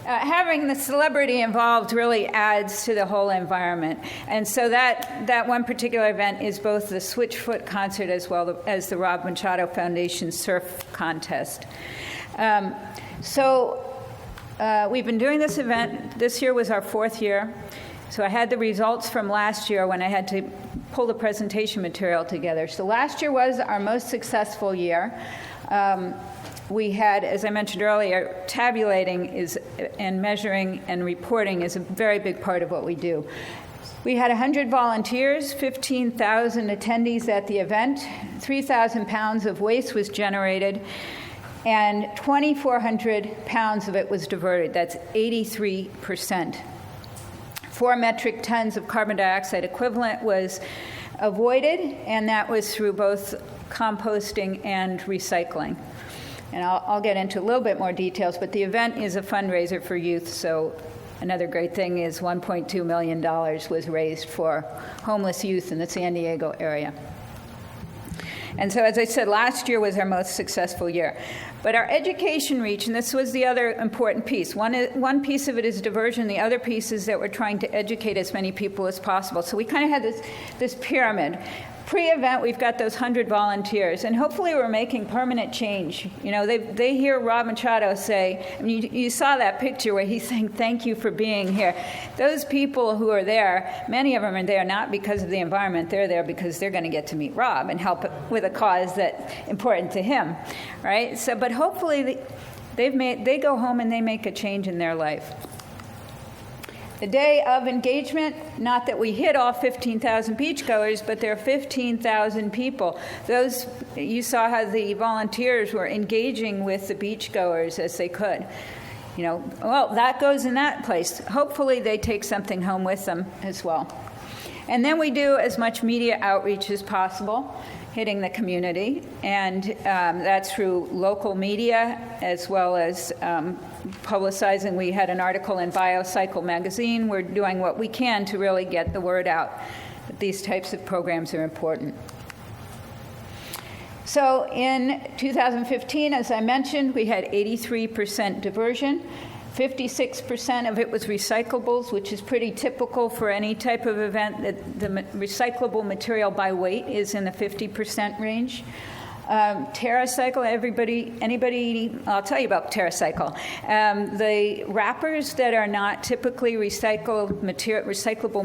Having the celebrity involved really adds to the whole environment, and so that one particular event is both the Switchfoot concert as well as the Rob Machado Foundation Surf Contest. We've been doing this event. This year was our 4th year. So I had the results from last year when I had to pull the presentation material together. So last year was our most successful year. We had, as I mentioned earlier, tabulating and measuring and reporting is a very big part of what we do. We had 100 volunteers, 15,000 attendees at the event, 3,000 pounds of waste was generated, and 2,400 pounds of it was diverted. That's 83%. 4 metric tons of carbon dioxide equivalent was avoided, and that was through both composting and recycling. And I'll get into a little bit more details, but the event is a fundraiser for youth, so another great thing is $1.2 million was raised for homeless youth in the San Diego area. And so, as I said, last year was our most successful year. But our education reach, and this was the other important piece. One piece of it is diversion. The other piece is that we're trying to educate as many people as possible. So we kind of had this pyramid. Pre-event, we've got those 100 volunteers, and hopefully we're making permanent change. You know, they hear Rob Machado say, I mean, you saw that picture where he's saying, thank you for being here. Those people who are there, many of them are there not because of the environment, they're there because they're going to get to meet Rob and help with a cause that's important to him, right? So, but hopefully they go home and they make a change in their life. The day of engagement, not that we hit all 15,000 beachgoers, but there are 15,000 people. You saw how the volunteers were engaging with the beachgoers as they could. You know, well, that goes in that place. Hopefully they take something home with them as well. And then we do as much media outreach as possible, hitting the community, and that's through local media as well as publicizing. We had an article in Biocycle magazine. We're doing what we can to really get the word out that these types of programs are important. So in 2015, as I mentioned, we had 83% diversion. 56% of it was recyclables, which is pretty typical for any type of event. The recyclable material by weight is in the 50% range. TerraCycle, anybody, I'll tell you about TerraCycle. The wrappers that are not typically recyclable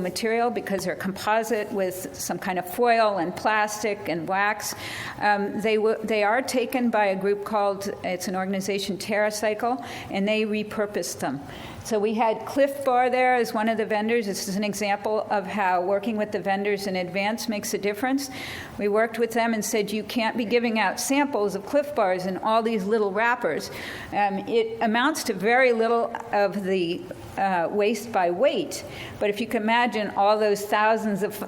material because they're composite with some kind of foil and plastic and wax, they are taken by a group called, it's an organization, TerraCycle, and they repurpose them. So we had Cliff Bar there as one of the vendors. This is an example of how working with the vendors in advance makes a difference. We worked with them and said, you can't be giving out samples of Cliff Bars in all these little wrappers. It amounts to very little of the waste by weight, but if you can imagine all those thousands of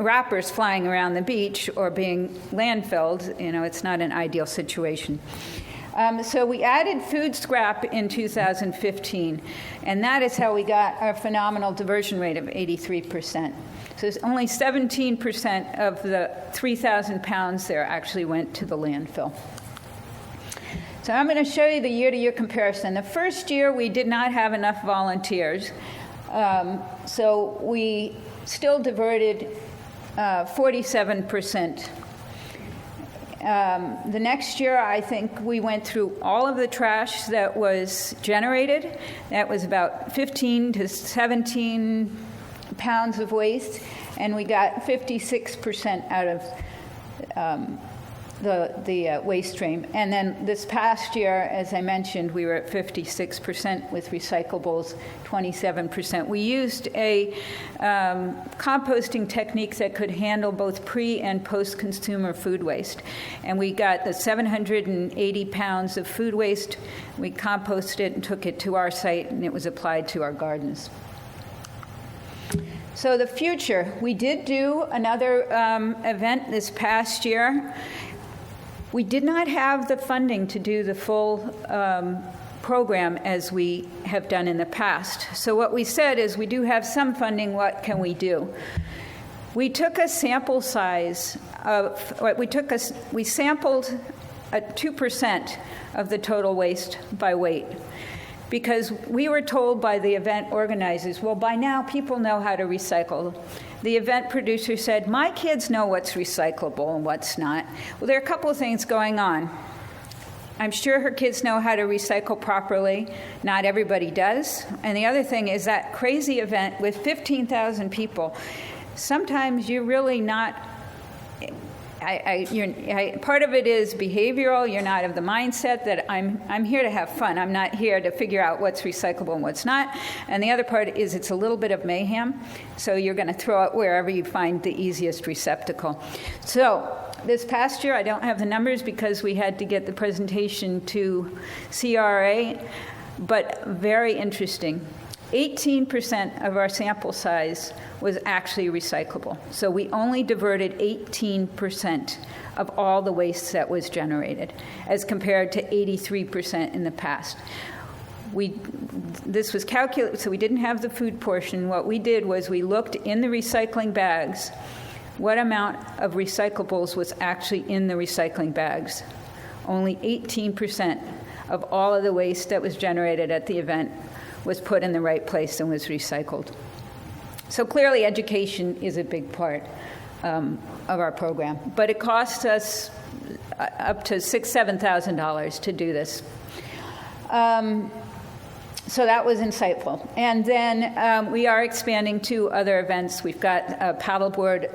wrappers flying around the beach or being landfilled, you know, it's not an ideal situation. So we added food scrap in 2015, and that is how we got our phenomenal diversion rate of 83%. So there's only 17% of the 3,000 pounds there actually went to the landfill. So I'm going to show you the year-to-year comparison. The first year, we did not have enough volunteers, so we still diverted 47%. The next year, I think we went through all of the trash that was generated. That was about 15 to 17 pounds of waste, and we got 56% out of the waste stream. And then this past year, as I mentioned, we were at 56% with recyclables, 27%. We used a composting technique that could handle both pre- and post-consumer food waste. And we got the 780 pounds of food waste. We composted it and took it to our site, and it was applied to our gardens. So the future, we did do another event this past year. We did not have the funding to do the full program as we have done in the past. So what we said is, we do have some funding, what can we do? We took a sample size of, we sampled 2% of the total waste by weight, because we were told by the event organizers, well, by now people know how to recycle. The event producer said, my kids know what's recyclable and what's not. Well, there are a couple of things going on. I'm sure her kids know how to recycle properly. Not everybody does. And the other thing is that crazy event with 15,000 people, sometimes you're really not, part of it is behavioral. You're not of the mindset that I'm here to have fun. I'm not here to figure out what's recyclable and what's not. And the other part is it's a little bit of mayhem. So you're going to throw it wherever you find the easiest receptacle. So this past year, I don't have the numbers because we had to get the presentation to CRA, but very interesting. 18% of our sample size was actually recyclable. So we only diverted 18% of all the waste that was generated, as compared to 83% in the past. This was calculated, so we didn't have the food portion. What we did was we looked in the recycling bags. what amount of recyclables was actually in the recycling bags. Only 18% of all of the waste that was generated at the event was put in the right place and was recycled. So clearly education is a big part of our program, but it costs us up to $6,000, $7,000 to do this. So that was insightful. And then we are expanding to other events. We've got a paddleboard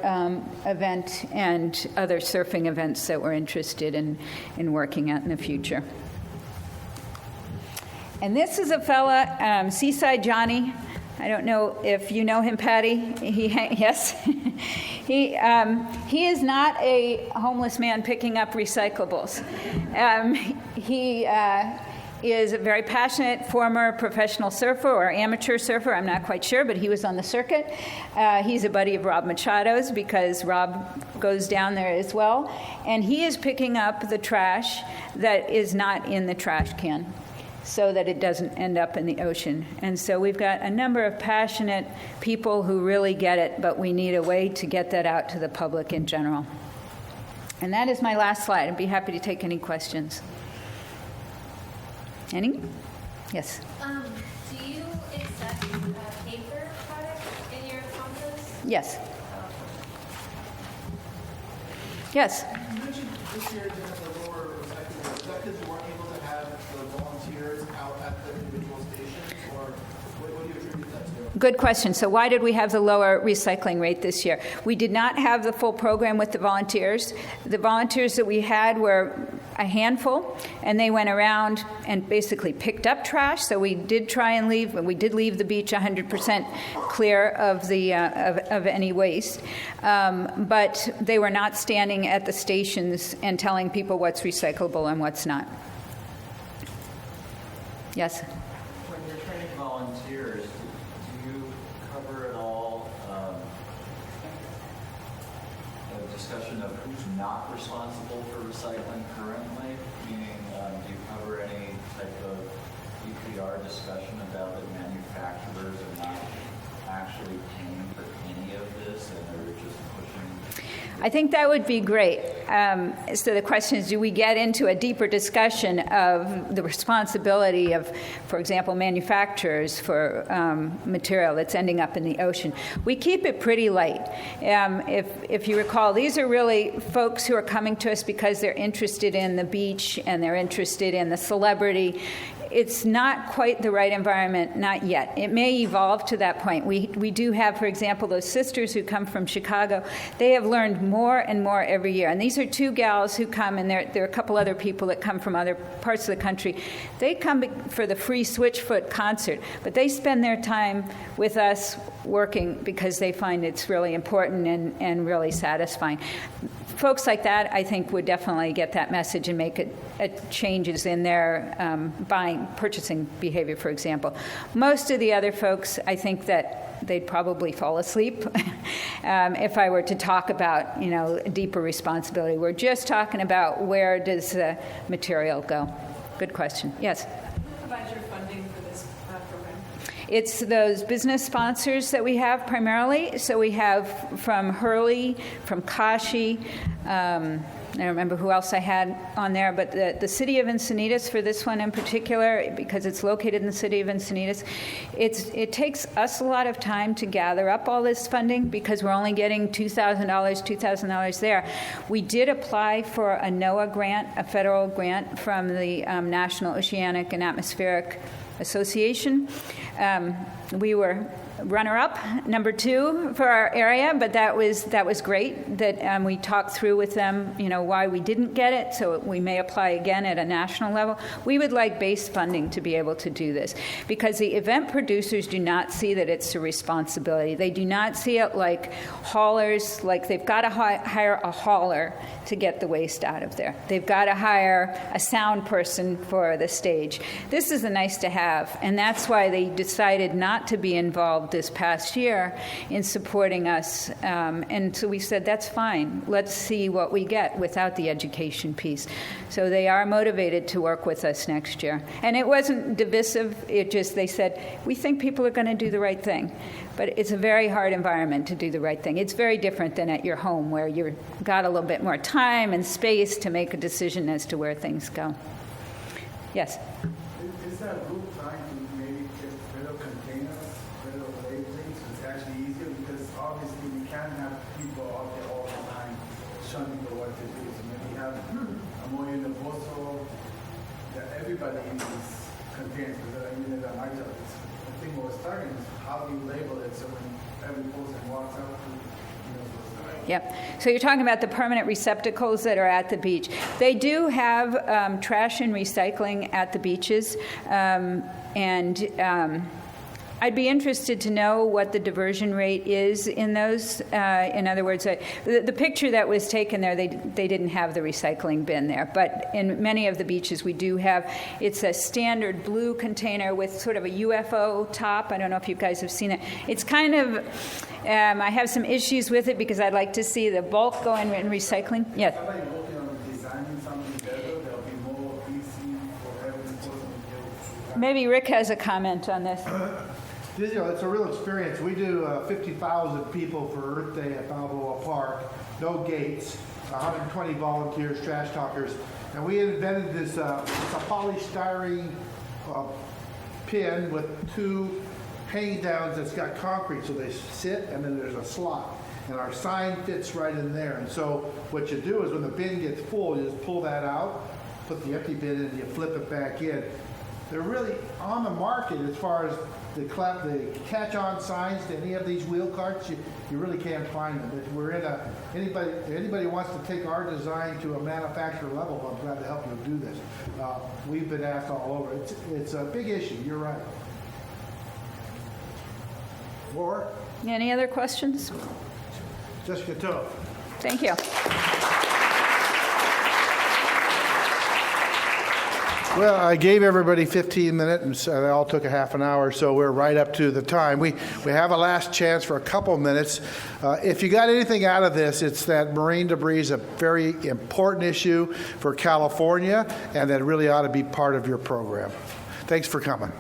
event and other surfing events that we're interested in working at in the future. And this is a fella, Seaside Johnny. I don't know if you know him, Patty. Yes. He is not a homeless man picking up recyclables. He is a very passionate former professional surfer or amateur surfer. I'm not quite sure, but he was on the circuit. He's a buddy of Rob Machado's because Rob goes down there as well. And he is picking up the trash that is not in the trash can, so that it doesn't end up in the ocean. And so we've got a number of passionate people who really get it, but we need a way to get that out to the public in general. And that is my last slide. I'd be happy to take any questions. Any? Yes. Do you accept paper products in your compost? Yes. Yes. You mentioned this year you have the lower recycling rate. Is that because you weren't able to have the volunteers out at the individual stations, or what do you attribute that to? Good question. So why did we have the lower recycling rate this year? We did not have the full program with the volunteers. The volunteers that we had were a handful, and they went around and basically picked up trash. So we did try and leave. We did leave the beach 100% clear of the of any waste, but they were not standing at the stations and telling people what's recyclable and what's not. Yes. When you're training volunteers, do you cover at all a discussion of who's not responsible for recycling currently? Meaning, do you cover any type of EPR discussion about that manufacturers are not actually paying for any of this and they're just pushing? I think that would be great. So the question is, do we get into a deeper discussion of the responsibility of, for example, manufacturers for material that's ending up in the ocean? We keep it pretty light. If you recall, these are really folks who are coming to us because they're interested in the beach and they're interested in the celebrity. It's not quite the right environment, not yet. It may evolve to that point. We do have, for example, those sisters who come from Chicago. They have learned more and more every year. And these are two gals who come, and there are a couple other people that come from other parts of the country. They come for the free Switchfoot concert, but they spend their time with us working because they find it's really important and really satisfying. Folks like that, I think, would definitely get that message and make changes in their purchasing behavior, for example. Most of the other folks, I think that they'd probably fall asleep if I were to talk about, deeper responsibility. We're just talking about where does the material go. Good question. Yes? Who provides your funding for this program? It's those business sponsors that we have primarily. So we have from Hurley, from Kashi, I don't remember who else I had on there, but the city of Encinitas for this one in particular, because it's located in the city of Encinitas, it takes us a lot of time to gather up all this funding because we're only getting $2,000 there. We did apply for a NOAA grant, a federal grant from the National Oceanic and Atmospheric Association. We were runner-up, number 2 for our area, but that was great that we talked through with them, why we didn't get it, so we may apply again at a national level. We would like base funding to be able to do this because the event producers do not see that it's a responsibility. They do not see it like haulers, like they've got to hire a hauler to get the waste out of there. They've got to hire a sound person for the stage. This is a nice to have, and that's why they decided not to be involved this past year in supporting us. And so we said, that's fine. Let's see what we get without the education piece. So they are motivated to work with us next year. And it wasn't divisive. It just, they said, we think people are going to do the right thing. But it's a very hard environment to do the right thing. It's very different than at your home, where you've got a little bit more time and space to make a decision as to where things go. Yes? Is that group trying to maybe get rid of containers, rid of labeling, so it's actually easier? Because obviously we can't have people out there all the time shunning the what to do. So maybe have a more universal that everybody uses containers. Because I mean, that my job is the thing we're starting is how do you label it so when every person walks up to, Yep. So you're talking about the permanent receptacles that are at the beach. They do have trash and recycling at the beaches, I'd be interested to know what the diversion rate is in those. In other words, the picture that was taken there, they didn't have the recycling bin there. But in many of the beaches, we do have, it's a standard blue container with sort of a UFO top. I don't know if you guys have seen it. It's kind of, I have some issues with it because I'd like to see the bulk go in recycling. Yes. Somebody working on designing something better, that'll be more easy for every person to do. Maybe Rick has a comment on this. You know, it's a real experience. We do 50,000 people for Earth Day at Balboa Park. No gates, 120 volunteers, trash talkers. And we invented this, it's a polystyrene pin with two hang downs that's got concrete. So they sit and then there's a slot. And our sign fits right in there. And so what you do is when the bin gets full, you just pull that out, put the empty bin in, and you flip it back in. They're really on the market as far as the catch-on signs to any of these wheel carts. You really can't find them. We're in anybody wants to take our design to a manufacturer level, I'm glad to help you do this. We've been asked all over. It's a big issue. You're right. Laura? Any other questions? Jessica Toth. Thank you. Well, I gave everybody 15 minutes, and so they all took a half an hour, so we're right up to the time. We have a last chance for a couple minutes. If you got anything out of this, it's that marine debris is a very important issue for California, and that really ought to be part of your program. Thanks for coming.